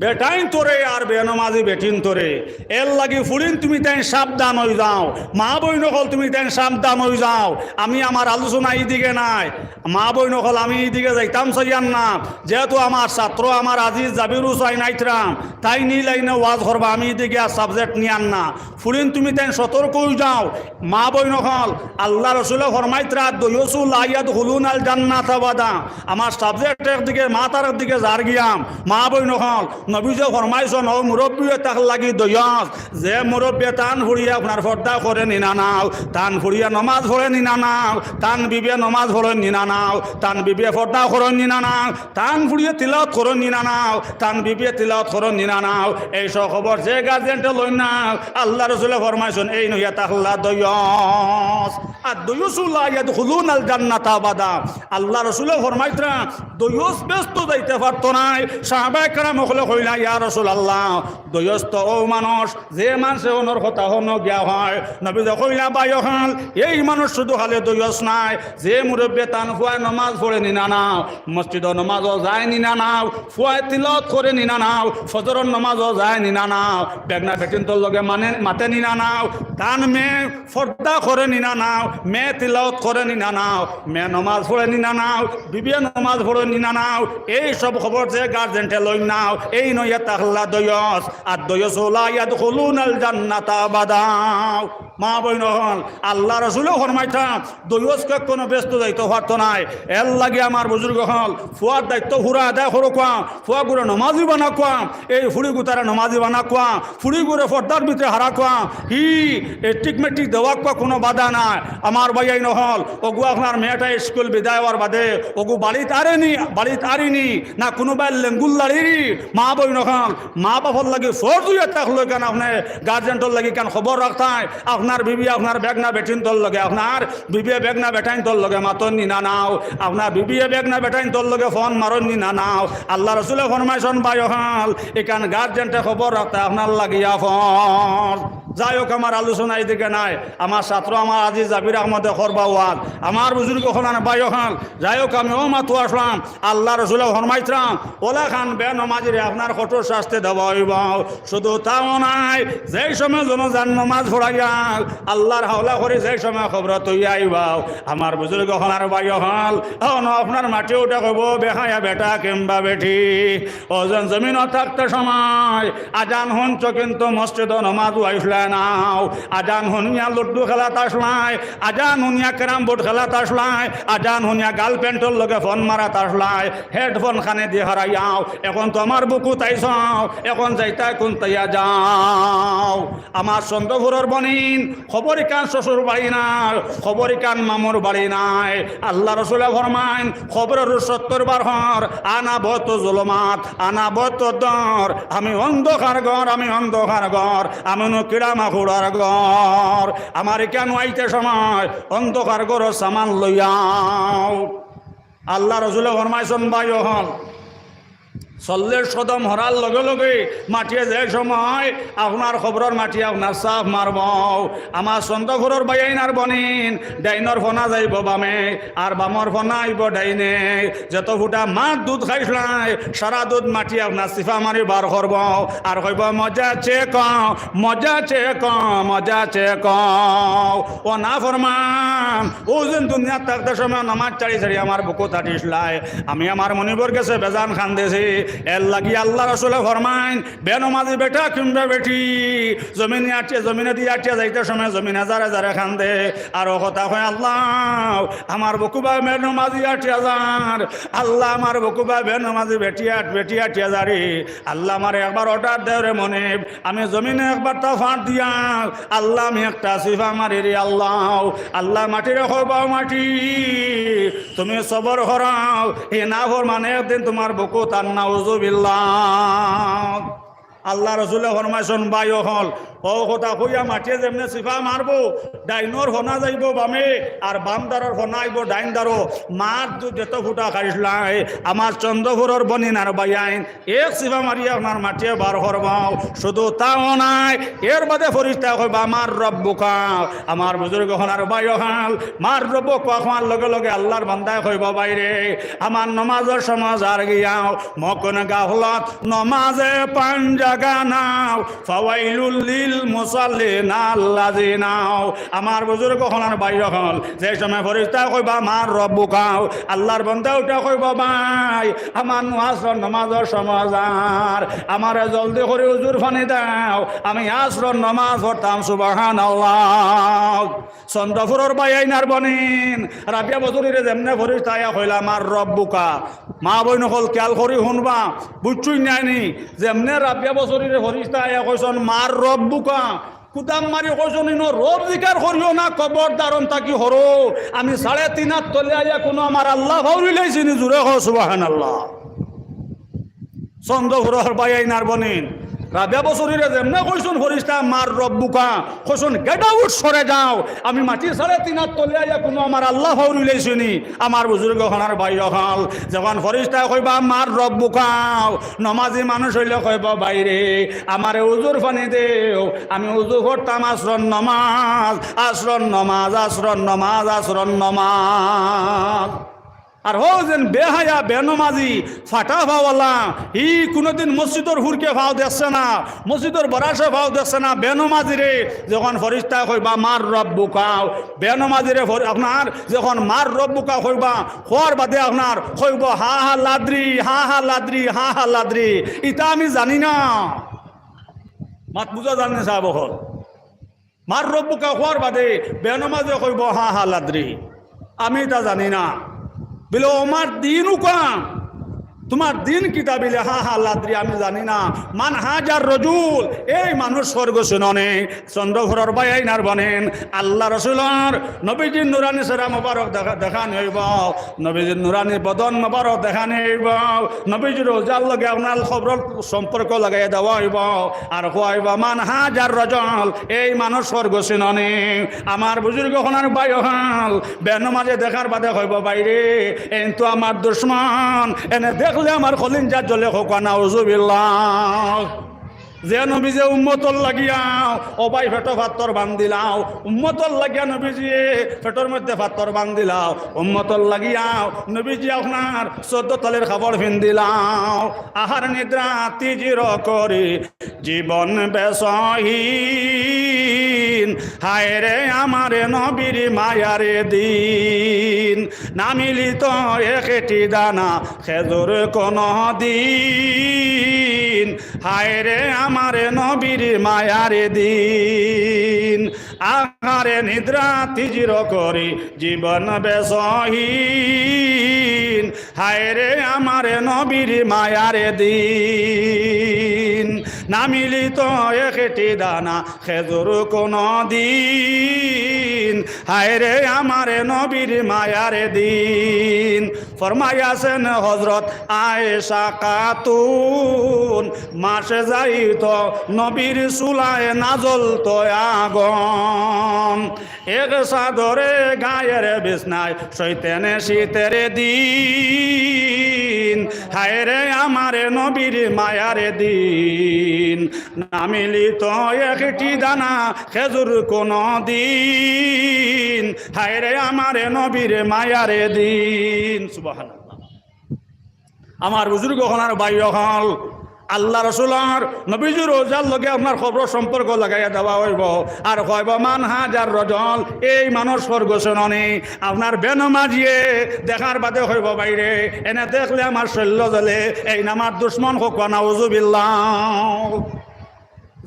বেটাইন তোরে আর বেনমাজি বেটিন তোরে এর লাগি ফুরিন তুমি তাই সাবধান হয়ে যাও মা বই নকল তুমি তাই সাবধান হয়ে যাও আমি আমার আলোচনা এইদিকে নাই মা বই নকল আমি এইদিকে যাইতাম চাইয়ান না যেহেতু আমার ছাত্র আমার আজিজ জাবির হুসাইন আইতরাম তাই নি লাইনে ওয়াজ করবা আমি এইদিকে আর সাবজেক্ট নিয়ান না ফুরিন তুমি তাই সতর্ক হয়ে যাও মা বই নকল আল্লাহ রসুল ফরমাইতরা দয়সুল আয়াত হুলুন আল জান্নাত আবাদা আমার সাবজেক্টের দিকে মাতার দিকে যার গিয়াম মা বই নকল নবীজে ফরমাইছন ও মুরব্বীয়ে তাক লাগি দয়াস যে মুরব্বী টান ফুরিয়া আপনার পর্দা করে নিনা নাও টান ফুরিয়া নমাজ পড়ে নিনা নাও টান বিবিয়ে নমাজ পড়ে নিনা নাও টান বিবিয়ে পর্দা করে নিনা নাও টান ফুরিয়ে তিলাওয়াত করে নিনা নাও টান বিবিয়ে তিলাওয়াত করে নিনা নাও এই সব খবর যে গার্জেনটা লই নাও আল্লাহ রসুলে ফরমাইছন এই নইয়া তাহলা দয়াস আর দয়সুল্লাহ ইয়াদখুলুন আল জান্নাত আবাদা আল্লাহ রসুলে ফরমাইতরা দয়স ব্যস্ত যাইতে পারতো নাই সাহাবায়ে কেরাম হলে কইলা ইয়া রাসূলুল্লাহ দয়স তো ও মানুষ যে মানুষে ওনর কথা হনো গিয়া হয় নবী কইলা ভাই হল এই মানুষ শুধু খালি দয়স নাই যে মুরব্বী তান ফুয়ায় নমাজ পড়ে নিনা নাও মসজিদ নমাজও যায় নিনা নাও ফুয়ায় তিলাওয়াত করে নিনা নাও ফজরের নমাজও যায় নিনা নাও বেগনা বেটিন তোর লগে মাতে নিনা নাও তান মেয়ে ফর্দা করে নিনা নাও মেয়ে তিলাওয়াত করে নিনা নাও মেয়ে নমাজ পড়ে নিনা নাও বিবিয়ে নমাজ পড়ে নিনা নাও এই সব খবর যে গার্জেন্টে লই নাও এই নইয়া তাহলা দয়স আর দয়স ওলা ইয়াদখুলুনাল জান্নাতা আবাদা মা বইন হল আল্লাহ রসুলেও ফরমাইতা দয়সকে কোনো ব্যস্ত দায়িত্ব পারতো নাই এর লাগে আমার বুজুর্গ হল ফুয়ার দায়িত্ব ফুরা আদায় করো কোয়া ফুয়া গুড়ে নমাজি বানা কোয়া এই ফুড়ি গুতারে নমাজি বানা কোয়া ফুড়ি গুড়ে ফর্দার ভিতরে হারা কোয়া হি টিকমেটিক দেওয়া কোয়া কোনো বাধা নাই আমার ভাইয়াই নহল ওগু আপনার মেয়েটা স্কুল বিদায় হওয়ার বাদে ওগু বাড়িতে আরিনি না কোনোবাই লেঙ্গুল লাড়িরি মা বই নহল মা বাপর লাগে ফর্জুয়ে থাকলো কেন আপনার গার্জেন্টর লাগে কেন খবর রাখতায় আপনার বিবি আপনার বেগনা বেটিন তোর লগে আপনার বিবিয়ে বেগনা বেটাইন তোর লগে মাতন নিনা নাও আপনার বিবিয়ে বেগনা বেটাইন তোর লগে ফোন মারন নিনা নাও আল্লাহ রসুলে ফরমাইছন ভাই হল এখান গার্জেন্টে খবর রাখতে আপনার লাগিয়া ফোন যাই হোক আমার আলোচনা এদিকে নাই আমার ছাত্র আমার আজি জাবির আহমদে করবা ওয়াজ আমার বুজুর্গ হলান বায়ো খান যাই হোক আমি ও মাতু আসলাম আল্লাহ রসুল ফরমাইতাম ওলা খান বে নমাজিরে আপনার কঠোর শাস্তি দেওয়া হইব শুধু তাও নাই যেই সময় জনজান নমাজ পড়াইয়া আল্লাহর হাওলা করে যেই সময় খবর তৈয়া আইবাও আমার বুজুর্গ হলার বায়ো হল আপনার মাটি উঠে কব বেহায়া বেটা কিংবা বেটি ওজন জমিন থাকতে সময় আজান হনছ কিন্তু মসজিদ নমাজ আইসলা নাও আজান হনিয়া লুড্ডু খেলাত আসলাই আজান হনিয়া ক্যারাম বোর্ড খেলাত আসলাই আজান হনিয়া গার্লফ্রেন্ডের লগে ফোন মারাত আসলাই হেডফোন খানে দিয়ে হারাইয়াও এখন তো আমার বুকু তাইছাও এখন যাইতা কোন তাইয়া যাও আমার চন্দ্রপুরের বনিন খবরই কান শ্বশুর বাড়ি নাই খবরই কান মামুর বাড়ি নাই আল্লাহ রসুল ফরমাইন খবরের 70 বার হর আনা বত জুলমাত আনা বত দর আমি অন্ধকার ঘর আমি অন্ধকার ঘর আমি কিড়া মাকুড়ার ঘর আমার কেন আইতে সময় অন্ধকার ঘর সামান লইয়াও আল্লাহ রসুল ফরমাইছেন বায়ু হল 40 কদম হরার লগে লগে মাটিয়ে যে সময় আপনার খবরের মাটি আপনার সাফ মারব আমার চন্দ্রপুরের বাইনার বনিন ডাইনর ফোনা যাইব বামে আর বামর ফোনা আইব ডাইনে যত ফুটা মাছ দুধ খাইছলাই সারা দুধ মাটি আপনার চিফা মারি বার করব আর কইব মজা চেক মজা চেক মজা চেক ও না ফরমান ও যেন দুনিয়া থাকতে সময় নামাজ চাড়ি চাড়ি আমার বুকু তাটিসলাই আমি আমার মনিবর গেছে বেজান খান দিয়েছি এর লাগি আল্লাহ রসুল ফরমাইন বেনমাজি বেটা কিংবা বেটি জমিনে আটিয়ে জমিনে দিয়ে আটিয়ে যাইতে সময় জমিনে যারে যারে খান দে আর ও কথা হয় আল্লাহ আমার বকুবা বেনমাজি আটিয়া যার আল্লাহ আমার বকুবা বেনমাজি বেটি আটিয়া যারি আল্লাহ আমার একবার অর্ডার দেয় রে মনে আমি জমিনে একবার তা ফাঁট দিয়া আল্লাহ আমি একটা সিফা মারি রে আল্লাহ আল্লাহ মাটি রেখো বাও মাটি তুমি সবর হরাও এ না ভর মানে একদিন তোমার বকু তার না আল্লাহ রসুল ফরমাইছেন বায়ু হল ও কথা কইয়া মাটিয়ে যেমনে চিফা মারবো ডাইনর ফোনা যাইব বামে আর বাম দারর ফোনা আইব ডাইন দারো মার যত ফুটা খাইছলাই আমার চন্দ্রপুরের বনিনার বাইয়াইন এক চিফা মারিয়া আপনার মাটিয়ে বার করবাও শুধু তাও নাই এর বাদে ফরিস্তা কইবা আমার রব্বুকা আমার বুজুর্গ হনার বায়ু হাল মার রব্বু কখমার লগে লগে আল্লাহর বান্দায় কইব বাইরে আমার নমাজের সমাজ আর গিয়াও মকন গাফলত নমাজে পাঞ্জাগা নাও ফাওয়াইলুল লিল মুসাল্লিন আল্লাযিনাও আমার বুজুর্গ হলার বাইরে হল যে সময় ফরিস্তা কইবা আমার রব্বুকাও আল্লাহর বান্দা উঠা কইব ভাই আমার আসর নামাজের সমাজার আমারে জলদি করে হুজুর পানি দাও আমি আসর নামাজ পড়তাম সুবহানাল্লাহ চন্দ্রপুরের বাইনার বনিন রাবিয়া বজুরিরে যেমনে ফরিস্তা আয়া কইলা আমার রব্বুকা মা বইন হল খেয়াল করি শুনবা বুঝছুই নাইনি যেমনে রাবিয়া বজুরিরে ফরিস্তা আয়া কইছন মার রব্বুকা কুদাম মারি কইছন ইনো রব জিকার করিও না খবরদারন তাকি হরো আমি 3.5 হাত তলে আইয়া কোনো আমার আল্লাহ ভাউরি লাইছিনি জুরে হ সুবহানাল্লাহ চন্দ্রপুরের বাইনার বনিন রাবিয়া বছরের যেমনে কইছুন ফরিস্তা মার রব্বুকা কইছুন গেট আউট সরে যাও আমি মাটি 3.5 হাত তলে আইয়া কোনো আমার আল্লাহ ভাউরি লাইছিনি আমার বুজুর্গ হনার বাইরে হল যখন ফরিস্তা কইবা মার রব্বুকা নমাজি মানুষ হইলে কইব বাইরে আমারে উজুর পানি দেও আমি উজু করতাম আসরন নমাজ আসরন নমাজ আসরন নমাজ আসরন নমাজ আর হো যেন বেহায়া বেনমাজি ফাটা ভাওয়ালা ই কোনোদিন মসজিদর হুরকে ভাও দেখছে না মসজিদর বরাসে ভাও দেখছে না বেনমাজি রে যখন ফরিস্তা কইবা মার রব্বুকাও বেনমাজি রে আপনার যখন মার রব্বুকা কইবা হওয়ার বাদে আপনার কইব হা হা লাদ্রি হা হা লাদ্রি হা হা লাদ্রি ইটা আমি জানি না মাত বুঝা জানে সাহেব হল মার রব্বুকা হওয়ার বাদে বেনমাজি কইব হা হা লাদ্রি আমি এটা জানি না বলে আমার দিন উকাম তোমার দিন কিতা বিলে হা হা লাদ্রি আমি জানি না মান হাজার রজুল এই মানুষ স্বর্গ শুননে চন্দ্রপুরের বাইনার বনেন আল্লাহ রসুলার নবীজির নুরানি সেরা মোবারক দেখা নেইব নবীজির নুরানি বদন মোবারক দেখা নেইব নবীজির রোজার লগে আপনার খবর সম্পর্ক লাগাই দেওয়া হইব আর কইব মান হাজার রজল এই মানুষ স্বর্গ শুননে আমার বুজুর্গ হনার বায়ু হাল বেনমাজে দেখার বাদে হইব বাইরে কিন্তু আমার দুশ্মন এনে দেখ আমার কলিঞ্জা জ্বলে হোক নাউজুবিল্লাহ যে নবী যে উম্মতর লাগিয়াও ও ভাই ফেটো পাত্তর বান্ধিলাও উম্মতর লাগিয়া নবীজি ফেটোর মধ্যে পাত্তর বান্ধিলাও উম্মতর লাগিয়াও নবীজি আপনার 14 তলের খাবার ফিন্দিলাও আহার নিদ্রা তিজির করি জীবন বেসহীন হায় রে আমারে নবীর মায়ারে দিন না মিলিত একটি দানা খেজুর কোন দিন হায় রে আমারে নবীর মায়ারে দিন আহারে নিদ্রা তিজির করি জীবন বেসহীন হায় রে আমারে নবীর মায়ারে দিন না মিলিত একটি দানা খেজুর কোন দিন হায় রে আমারে নবীর মায়ারে দিন ফরমাইয়াছেন হযরত আয়েশা খাতুন মাসে যাইত নবীর চুলায় নাজল তো আগুন এক চাদরে গায়ের বিছনায় শৈতানে শীতের দিন হায় রে আমারে নবীর মায়ারে দিন না মিলিত একটি দানা খেজুর কোন দিন হায় রে আমারে নবীর মায়ারে দিন সুবহানাল্লাহ। আমার বুজুর্গ হনার বাইয় হল আল্লাহ রসুলার নবীজি রোজার লগে আপনার খবর সম্পর্ক লাগাইয়া দেওয়া হইব আর কইব মান হাজার রজল এই মানুষ স্বর্গ শোননি আপনার বেনমাজিয়ে দেখার বাদে হইব বাইরে এনে দেখলে আমার শৈল্য জ্বলে এই নামার দুশ্মন হোক নাউজুবিল্লাহ।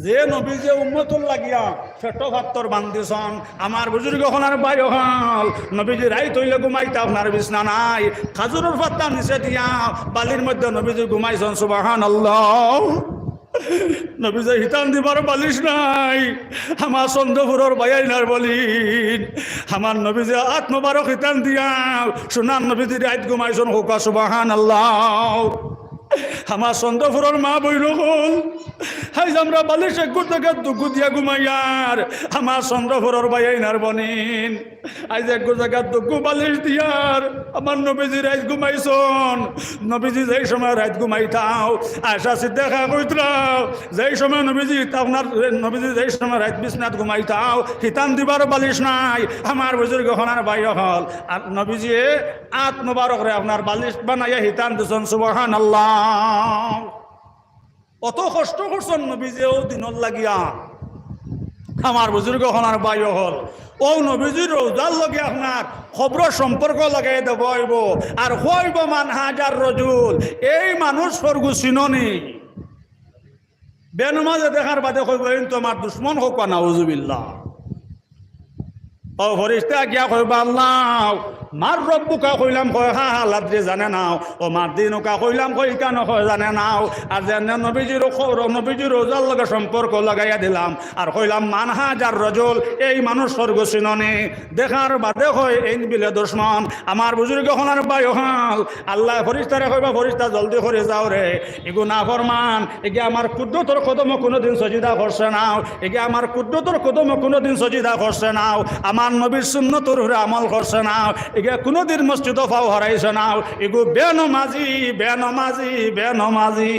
যে নবী যে উম্মতুল লাগিয়া ছোট ভাত্তর বান্দিছন আমার বুজুর্গ হনার বাই হল নবীজি রাইত হইলে ঘুমাইতে আপনার বিছনা নাই খাজুরের পাত্তা নিচে দিয়া বালির মধ্যে নবীজি ঘুমাইছন সুবহানাল্লাহ। নবীজি হিতান দিবার বালিশ নাই আমার চন্দ্রপুরের বাইনার বলিন আমার নবীজি আত্মবারক হিতান দিয়া সোনার নবীজি রাইত ঘুমাইছন হোকা সুবহানাল্লাহ। আমার চন্দ্রপুরের মা বইল হল হাই আমরা বালিশ এক থেকে দুগু দিয়া ঘুমাইয়ার আমার চন্দ্রপুরের বাইনার বনিন আজ এক জায়গার দুগু বালিশ দিয়ার আমার নবীজি রাত ঘুমাইছন নবীজি যেই সময় রাত ঘুমাইতাও আশা সিদ্ধা কইতাও যেই সময় নবীজি আপনার নবীজি যেই সময় রাত বিছনাত ঘুমাইতাও হিতান দিবার বালিশ নাই আমার বুজুর্গ হনার বাইয় হল আর নবীজি আত মুবারক রে আপনার বালিশ বানাইয়া হিতান দিছন সুবহানাল্লাহ। অত কষ্ট করছেন নবীজিও দিনর লাগিয়া আমার বুজুর্গ হনার বাইয় হল ও নবীজির রোজার লগে আপনার খবর সম্পর্ক লাগাই দেব হইব আর হইব মান হাজার রজুল এই মানুষ স্বর্গ চিননি বেনমাজে দেখার বাদে কইব তোমার দুশ্মন হোক নাউজুবিল্লাহ। ও ফরিস্তা গিয়া কইবা আল্লাহ মার রব্বুকা কইলাম কয় হা হালাদ্রে জানে নাও ও মার দিনুকা কইলাম কই কেন কয় জানে নাও আর জানে নবীজির রোজার লগে সম্পর্ক লাগাইয়া দিলাম আর কইলাম মান হাজার রজুল এই মানুষ স্বর্গ চিননি দেখার বাদে কয় এই বিলে দুশ্মন আমার বুজুর্গ হনার বাই হল আল্লাহ ফরিস্তারে কইবা ফরিস্তা জলদি করে যাও রে এগু না ফরমান এগে আমার কুদ্রতর কদম কোনোদিন সজিদা করছে নাও এগে আমার কুদ্রতর কদম কোনোদিন সজিদা করছে নাও আমার নবীর সুন্নতর উপরে আমল করছে নাও এগে কোনোদিন মসজিদ ফাও হারাইছে নাও এগু বেনমাজি বেনমাজি বেনমাজি।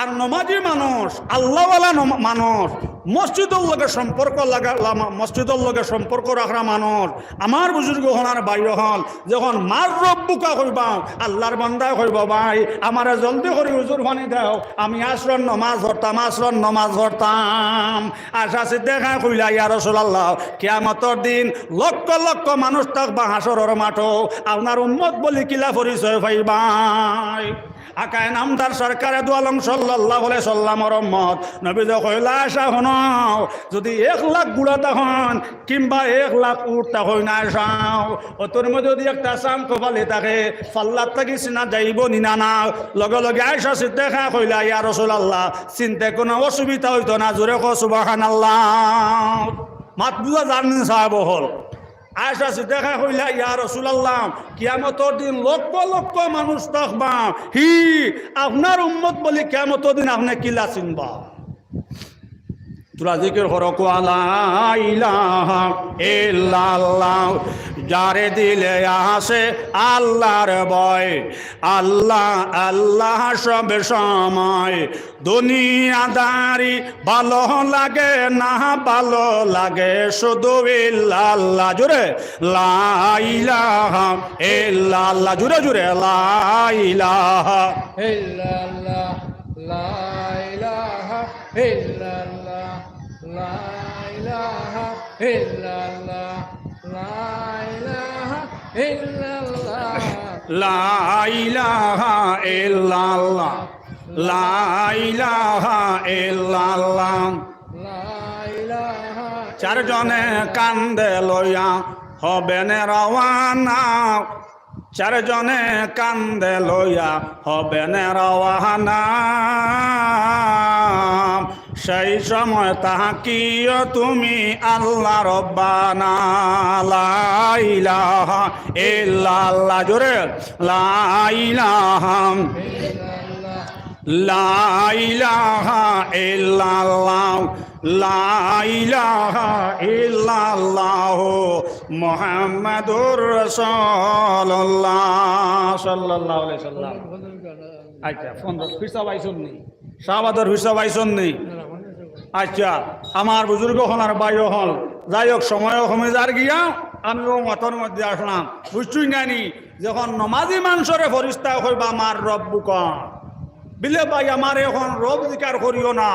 আর নমাজি মানুষ আল্লাহওয়ালা মানুষ মসজিদের লগে সম্পর্ক মসজিদের লগে সম্পর্ক রাখা মানুষ আমার বুজুর্গ হনার বাইরে হল যখন মার রব্বুকা কইবা আল্লাহর বান্দায় কইব ভাই আমারে জলদি করে হুজুর পানি দাও আমি আসরন নমাজ ধরতাম আশা দেখা কইলা ইয়া রাসূলুল্লাহ কিয়ামতের দিন লক্ষ লক্ষ মানুষ থাকবা হাসরের মাঠে আপনার উম্মত বলি কিলা পরিচয় পাইবাই আকায় নামদার সরকারে দু আলম সাল্লাল্লাহু আলাইহি সাল্লামের উম্মত নবীজি কইলা আশা হনাও যদি 1 লাখ গুড়া তখন কিংবা 1 লাখ উট তখন না আসাও ও তোর মধ্যে যদি একটা সাম কপালে থাকে ফাল্লাত থাকি সিনা যাইব নিনা না লগে লগে আয়েশা সিদ্দিকা কইলা ইয়া রাসূলুল্লাহ চিন্তা কোনো অসুবিধা হইতো না জোরে কও সুবহানাল্লাহ মাত বুঝা জানেন সাহেব হল আয়েশা সিদ্দিকা কইলা ইয়া রাসূলুল্লাহ কিয়ামতের দিন লক্ষ লক্ষ মানুষ থাকবা হি আপনার উম্মত বলি কিয়ামতের দিন আপনি কিলা চিনবা তোরা জিকির করো লা ইলাহা ইল্লাল্লাহ যারে দিলে আসে আল্লাহর ভয়, আল্লাহ আল্লাহ সব সময়। দুনিয়াদারি ভালো লাগে না, ভালো লাগে শুধু ইল্লাল্লাহ। জোরে লা ইলাহা ইল্লাল্লাহ, জোরে জোরে লা ইলাহা ইল্লাল্লাহ, লা ইলাহা ইল্লাল্লাহ, লা ইলাহা ইল্লাল্লাহ, লা ইলাহা ইল্লাল্লাহ, লা ইলাহা ইল্লাল্লাহ, লা ইলাহা ইল্লাল্লাহ। লা ইলাহা। চারজনে কান্দে লইয়া হবেন রওয়ানা, চারজনে কান্দে লইয়া হবেন রওয়ানা। সেই সময় তাকিও তুমি আল্লাহ রব্বানা। লা ইলাহা ইল্লাল্লাহ, জোরে লা ইলাহা, লা ইলাহা ইল্লাল্লাহ, লা ইলাহা ইল্লাল্লাহ মুহাম্মাদুর রাসূলুল্লাহ সাল্লাল্লাহু আলাইহি সাল্লাম। আচ্ছা, ফোন ফিরসা পাইছুন নি? শাহবাদর ফিরসা পাইছুন নি? আচ্ছা, আমার বুজুর্গ হল আর বাইও হল, যাই হোক সময় কমে যার গিয়া আমিও মতর মধ্যে আসলাম। বুঝছুই নানি যখন নমাজি মানুষরে ফরিস্তা হইবা আমার রব বুকা বিলে ভাই আমার এখন রব জিকার করিও না,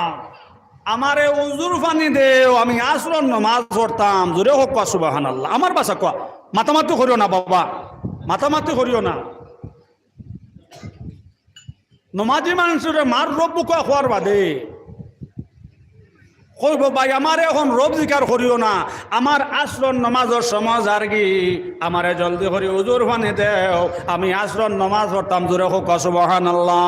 আমারে উজুর পানি দেও, আমি আসরন নমাজ পড়তাম। জোরে হোক কা সুবহানাল্লাহ। আমার বাসা কা মাতামাতি করিও না বাবা, মাতামাতি করিও না। নমাজি মানুষের মার রব বুকা হওয়ার বাদে কইব ভাই আমার এখন রব জিকার করিও না, আমার আসরন নমাজের সময় আর কি আমারে জলদি করে উজুর পানি দেও, আমি আসরন নমাজ পড়তাম। জোরে হোক কা সুবহানাল্লাহ।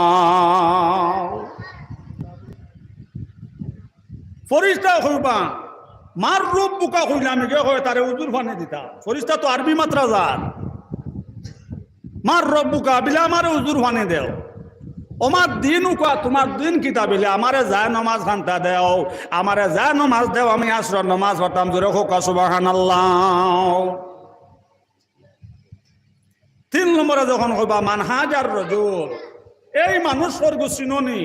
ফরিস্তা হইবা মার রূপ বুকা হইলে আমি কে হয় তারে উজুর পানি দিতা। ফরিস্তা তো আরবি মাত্রা যার, মার রব বুকা বিলে আমারে উজুর পানি দেও। ওমার দিন উকা তোমার দিন কিতা বিলে আমারে যায় নমাজ খান্তা দেও, আমারে যায় নমাজ দেও, আমি আসর নমাজ পড়তাম। জোরে হোক কা সুবহানাল্লাহ। 3 নম্বরে যখন হইবা মানহাজার রজুল, এই মানুষ স্বর্গ চিননি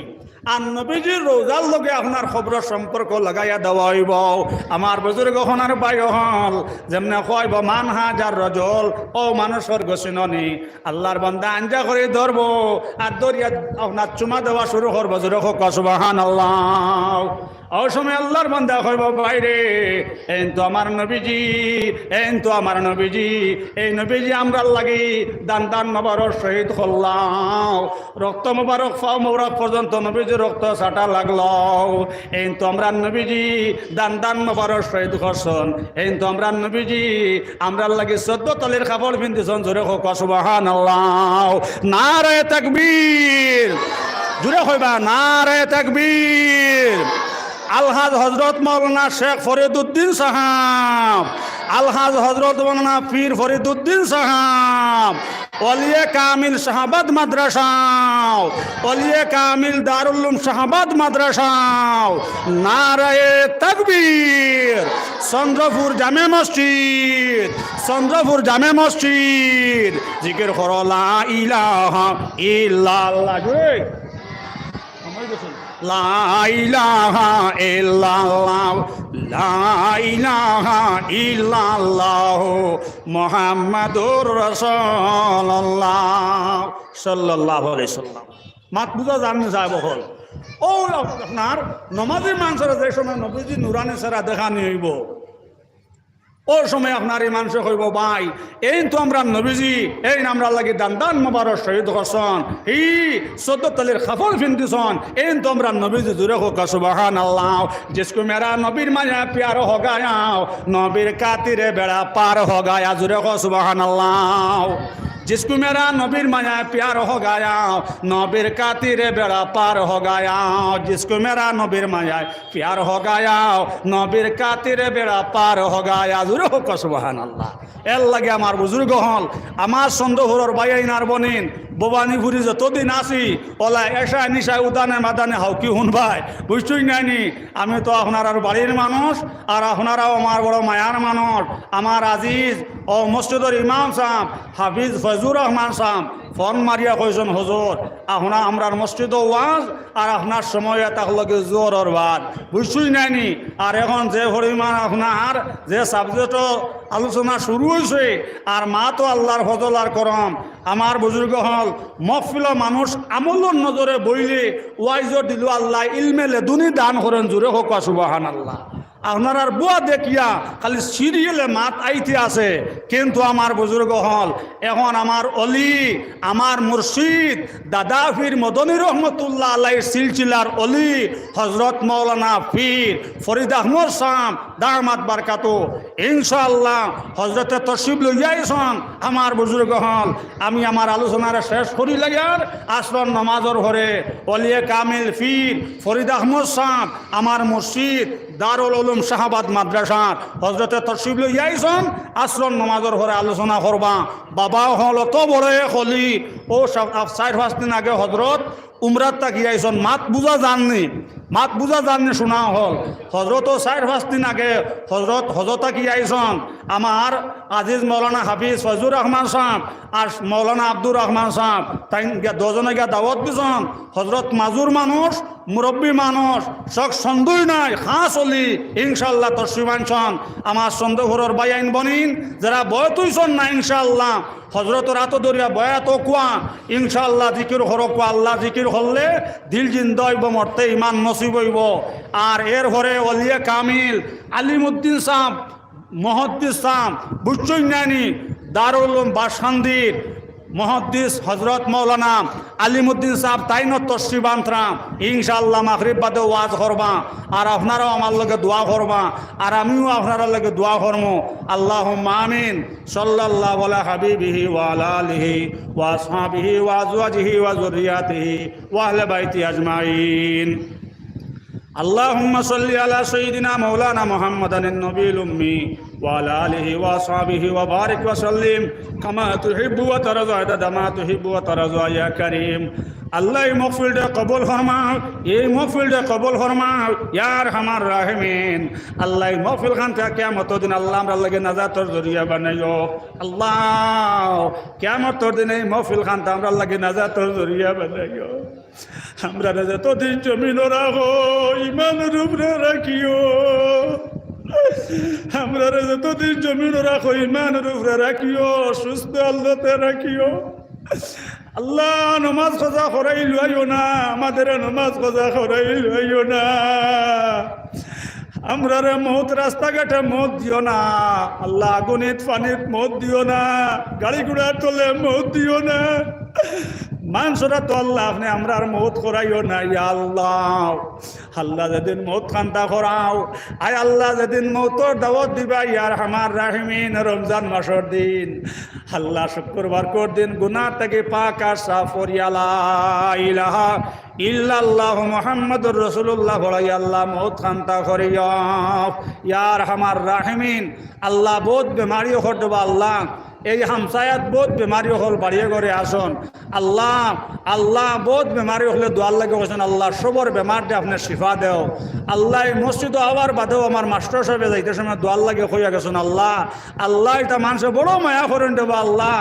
আর নবীজির রোজার লগে আপনার খবর সম্পর্ক লাগাইয়া দেওয়া হইব। আমার বুজুর্গ হনার বাই হল যেমনে কইব মানহাজার রজল, ও মানুষ স্বর্গ চিননি, আল্লাহর বান্দা আঞ্জা করে ধরবো আর দরিয়া আপনার চুমা দেওয়া শুরু করবো। জোরে হোক সুবহানাল্লাহ। ও সময় আল্লাহর বান্দা কইব বাইরে এই তো আমার নবীজি, এই তো আমার নবীজি, এই নবীজি আমরা লাগি দান দান মোবারক শহীদ করলাম, রক্ত মোবারক ফাও মোবারক পর্যন্ত নবীজি রক্ত ছাটা লাগলো। এই তো আমরা নবীজি দান দান মোবারক শহীদ করছেন, এই তো আমরা নবীজি আমরা লাগি 14 তলের কাপড় পিন্ধিছেন। জোরে হোক সুবহানাল্লাহ। নারে তাকবীর, জোরে কইবা নারে তাকবীর। আলহাজ হজরত মৌলানা শেখ ফরিদুদ্দিন সাহাব, আলহাজ হজরত মৌলানা পীর ফরিদুদ্দিন সাহাব, ওলিয়ে কামিল শাহাবাদ মাদ্রাসা, ওলিয়ে কামিল দারুল উলুম শাহাবাদ মাদ্রাসা, নারায়ে তাকবীর। চন্দ্রপুর জামে মসজিদ, চন্দ্রপুর জামে মসজিদ। জিকির করো লা ইলাহা ইল্লাল্লাহ। লা ইলাহা ইল্লাল্লাহ, লা ইলাহা ইল্লাল্লাহ মুহাম্মাদুর রাসূলুল্লাহ সাল্লাল্লাহু আলাইহি সাল্লাম। মাত বুঝা জানি যাব হল ও আপনার নমাজি মানুষের যে সময় নবীজি নুরানি সারা দেখা নিব, ওর সময় আপনার এই মানুষ কইব ভাই এই তো আমরা নবীজি এই আমরা লাগি দান দান মোবারক শহীদ করছন, ই 14 তলের কাপড় পিন্ধিছন, এই তো আমরা নবীজি। জোরে হোক সুবহানাল্লাহ। जिसको मेरा नबीर माया प्यार हो गया, नबीर खातिर बेड़ा पार हो गया। জোরে হোক সুবহানাল্লাহ। जिसको मेरा नबीर माया प्यार हो गया, नबीर खातिर बेड़ा पार हो गया। जिसको मेरा नबीर माया प्यार हो गया, नबीर खातिर बेड़ा पार हो गया। জোরে হোক সুবহানাল্লাহ। এর লাগে আমার বুজুর্গ হল আমার চন্দ্রপুরের বাইনার বনিন ভবানীপুরি যতদিন আসি ওলা এসা নিশায় উদানে মাদানে হাউকি হুন ভাই বুঝছুই নাইনি। আমি তো আপনার আর বাড়ির মানুষ আর আপনারাও আমার বড় মায়ার মানুষ, আমার আজিজ ও মসজিদের ইমাম সাহেব হাফিজ ফজুর রহমান সাহেব ফোন মারিয়া কইছেন হুজুর আপনার আমরার মসজিদ ওয়াজ আর আপনার সময় তাহলে জোর বাদ বুঝছুই নাইনি আর এখন যে পরিমাণ আপনার যে সাবজেক্ট আলোচনা শুরু হয়েছে আর মা তো আল্লাহর ফজল আর করম আমার বুজুর্গ হল মফিল মানুষ আমলর নজরে বইলে ওয়াইজ দিল আল্লাহ ইলমেলে দুনি দান করেন জুড়ে হোক সুবহান আল্লাহ আপনার আর বুয়া দেখিয়া খালি সিরিয়ালে মাত আইতে আছে কিন্তু আমার বুজুর্গ হল এখন আমার অলি আমার মুর্শিদ দাদা ফির মদনী রহমতুল্লাহ আলাইহির সিলসিলার অলি হজরত মৌলানা ফির ফরিদ আহমদ সাহেব দামাত বারকাতু ইনশাআল্লাহ হজরতে তশরিফ লইয়াইছন আমার বুজুর্গ হল আমি আমার আলোচনার শেষ করি লাগার আসর নামাজর ঘরে অলিয়ে কামিল ফির ফরিদ আহমদ সাহেব আমার মুর্শিদ দারুল উলুম শাহাবাদ মাদ্রাসার হজরতে তশরিফ লইয়াইছন আসর নামাজর ঘরে আলোচনা করবা বাবা হল তো বড় হলি ও 4-5 দিন আগে হজরত উমরাত তাকিয়াইছন মাত বুঝা জাননি শোনা হল হজরত 4-5 দিন আগে হজরত তাকিয়াইছন আমার আজিজ মৌলানা হাফিজ ফজুর রহমান সাহেব আর মৌলানা আব্দুর রহমান সাহেব তাই দুজনে গিয়া দাওয়াত দিছন হজরত মাজুর মানুষ মুরব্বী মানুষ সব সন্দেহ নাই খাস অলি ইনশাল্লাহ তশরিফ আনছন আমার সন্দেহর বাইন বনিন যারা বয় তুইছন না ইনশাল্লাহ হজরত রাত দরিয়া বয়াত কুয়া ইনশাল্লাহ জিকির হরক আল্লাহ জিকির হলে দিল জিন্দা হইব মরতে ইমান নসিব হইব আর এর ঘরে অলিয়ে কামিল আলিমুদ্দিন সাহেব মহদ্দিস সাহেব বুঝছইনানি দারুল উলুম বাসখান্দির মহদ্দিস হজরত মৌলানা আলিমুদ্দিন সাহেব তাইন তশরিফ আনতাম ইনশাআল্লাহ মাগরিব বাদে ওয়াজ করবা আর আপনারাও আমার লগে দোয়া করবা আর আমিও আপনার লগে দোয়া করবো আল্লাহুম্মা আমিন সাল্লাল্লাহু আলা হাবিবিহি ওয়া আলা আলিহি ওয়া আসহাবিহি ওয়া আজওয়াজিহি ওয়া যুররিয়াতিহি ওয়া আহলি বাইতি আজমাইন اللهم صل على سيدنا مولانا محمد النبي الأمي وعلى آله وصحبه وبارك وسلم كما تحب وترضى عدد ما تحب وترضى يا كريم আল্লাহ এই মহফিলটা কবুল ফরমাও এই মহফিলটা কবুল ফরমাও ইয়ার হামার রাহিমিন আল্লাহ এই মহফিল খান থেকে কিয়ামত দিন আল্লাহ আমরা লাগে নাজাতের জরিয়া বানাইও আল্লাহ কিয়ামতের দিন এই মহফিল খান থেকে আমরা লাগে নাজাতের জরিয়া বানাইও আমরা যতদিন জমিন রাখো ইমানের উপরে রাখিও আমরা যতদিন জমিন রাখো ইমানের উপরে রাখিও সুস্থ আল্লাহতে রাখিও আল্লাহ নমাজ খোঁজা করাই লইও না আমাদের নমাজ খোঁজা করাই লইও না আমরা রে মত রাস্তাঘাটে মত দিও না আল্লাহ আগুনিত পানিত মত দিও না গাড়ি ঘোড়ার তলে মত দিও না মানুষরা তো আল্লাহ আপনি আমরা আর মত করাইও না ইয়া আল্লাহ আল্লাহ যেদিন মত খান্তা করাও আয় আল্লাহ যেদিন মতর দাওয়াত দিবা ইয়ার হামার রাহিমিন রমজান মাসের দিন আল্লাহ শুক্রবার কর দিন গুনাহ থেকে পাক আর সাফ লা ইলাহা ইল্লাল্লাহ মুহাম্মাদুর রাসূলুল্লাহ বলাই আল্লাহ মত খান্তা করিও ইয়ার হামার রাহিমিন আল্লাহ বহুত বেমারি হটবা আল্লাহ এই হামসায়াত বহুত বেমারি হল বাড়িয়ে ঘরে আসন আল্লাহ আল্লাহ বহুত বেমারি হলে দোয়ার লাগে গেছেন আল্লাহ সবর বেমারটা আপনার শিফা দেও আল্লাহ এই মসজিদ আবার বাদেও আমার মাস্টার সাহেব যাইতে সময় দোয়ার লাগে হইয়া গেছেন আল্লাহ আল্লাহ এটা মানুষের বড় মায়া করেন দেবো আল্লাহ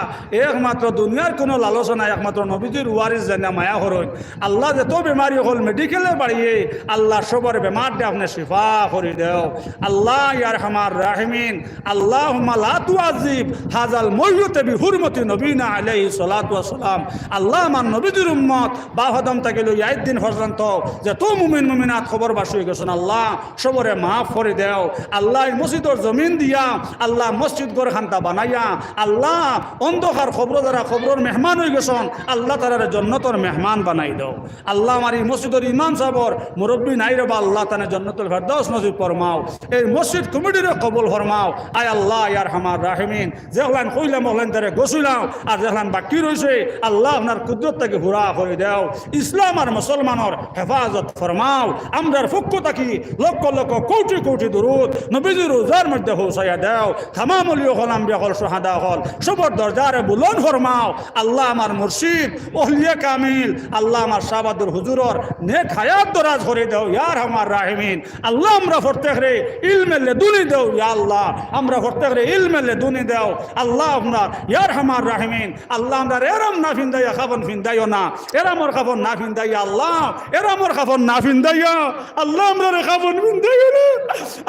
একমাত্র দুনিয়ার কোনো লালসা নাই একমাত্র নবীজির ওয়ারিস জানা মায়া করেন আল্লাহ যত বেমারি হল মেডিকেলে বাড়িয়ে আল্লাহ সবর বেমারটা আপনার শিফা করে দেও আল্লাহ ইয়ার হামার রাহিমিন আল্লাহুম্মা লা তুআযিব হাজাল মইয়ুতে বিহুরমতি নবীনা আলাইহিস সালাতু ওয়াস সালাম আল্লাহ আমার নবীদের উম্মত বাহদম থেকে লই আইদ দিন পর্যন্ত যে তো মুমিন মুমিনাত খবর বাসি গেছেন আল্লাহ সবরে মাফ করে দেও আল্লাহ মসজিদের জমিন দিয়া আল্লাহ মসজিদ ঘর খান্তা বানাইয়া আল্লাহ অন্ধকার খবর যারা খবরের মেহমান হয়ে গেছেন আল্লাহ তারা জন্নতর মেহমান বানাই দাও আল্লাহ আমার এই মসজিদের ইমাম সাহেবর মুরব্বী নাই রবা আল্লাহ তানে জন্নতুল ফেরদাউস নসিব ফরমাও এই মসজিদ কমিটিরে কবুল ফরমাও আয় আল্লাহ ইয়ার হামার রাহিমিন যে হলেন কইলাম হলেন তারে গছিলাম আর যখন বাকি রয়েছে আল্লাহ আপনার কুদরতটাকে হুরা করে দাও ইসলাম আর মুসলমানের হেফাজত ফরমাও আমরার পক্ষ থাকি লক্ষ লক্ষ কোটি কোটি দরুদ নবীজির রোজার মধ্যে পৌঁছাইয়া দাও তামাম ওলিয়া হল আম্বিয়া হল সুহাদা হল সবর দরজারে বুলন্দ ফরমাও আল্লাহ আমার মুর্শিদ ওহলিয়া কামিল আল্লাহ আমার শাহবাদুর হুজুরর নেক হায়াত দরাজ করে দাও ইয়ার আমার রাহিমিন আল্লাহ আমরা প্রত্যেকরে ইলমে দুনি দাও ইয়া আল্লাহ আমরা প্রত্যেকরে ইলমে দুনি দাও আল্লাহ আমরা ইয়ার আমার রাহিমিন আল্লাহ আমরা এরম না ফিন্দাইয়া খাবন ফিন্দাইও না এরামর খাবন না ফিন্দাইয়া আল্লাহ এরামর খাবন না ফিন্দাইয়া আল্লাহ আমরা খাবন ফিন্দাইও না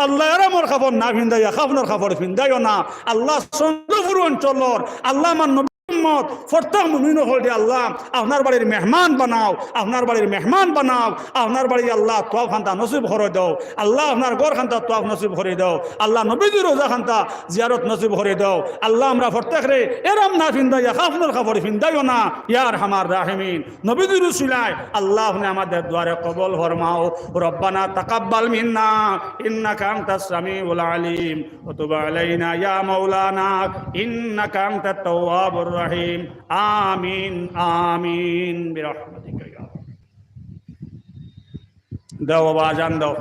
আল্লাহ এরামর খাবন না ফিন্দাইয়া খাবনের খাবর ফিন্দাইও না আল্লাহ চন্দ্রপুর অঞ্চলর আল্লাহ আমার ফর্তা মুমিন হল দে আল্লাহ আপনার বাড়ির মেহমান বানাও আপনার বাড়ির মেহমান বানাও আপনার বাড়ি আল্লাহ তোয়াব খান্তা নসিব করে দাও আল্লাহ আপনার গড় খান্তা তোয়াব নসিব করে দাও আল্লাহ নবীজির রোজা খান্তা জিয়ারত নসিব করে দাও আল্লাহ আমরা প্রত্যেকরে এরম না ফিন্দাইয়া খাফনের খবর ফিন্দাইও না ইয়ার হামার রাহিমিন নবীজির উসিলায় আল্লাহ আপনি আমাদের দ্বারে কবল ফরমাও রব্বানা তাকাব্বাল মিন্না ইন্নাকা আনতাস সামিউল আলিম ওয়া তুব আলাইনা ইয়া মাওলানা ইন্নাকা আনতাত তাওয়াবুর রহিম আমিন আমিন বিরহমাতিকা ইয়া দাও বাবা জান দাও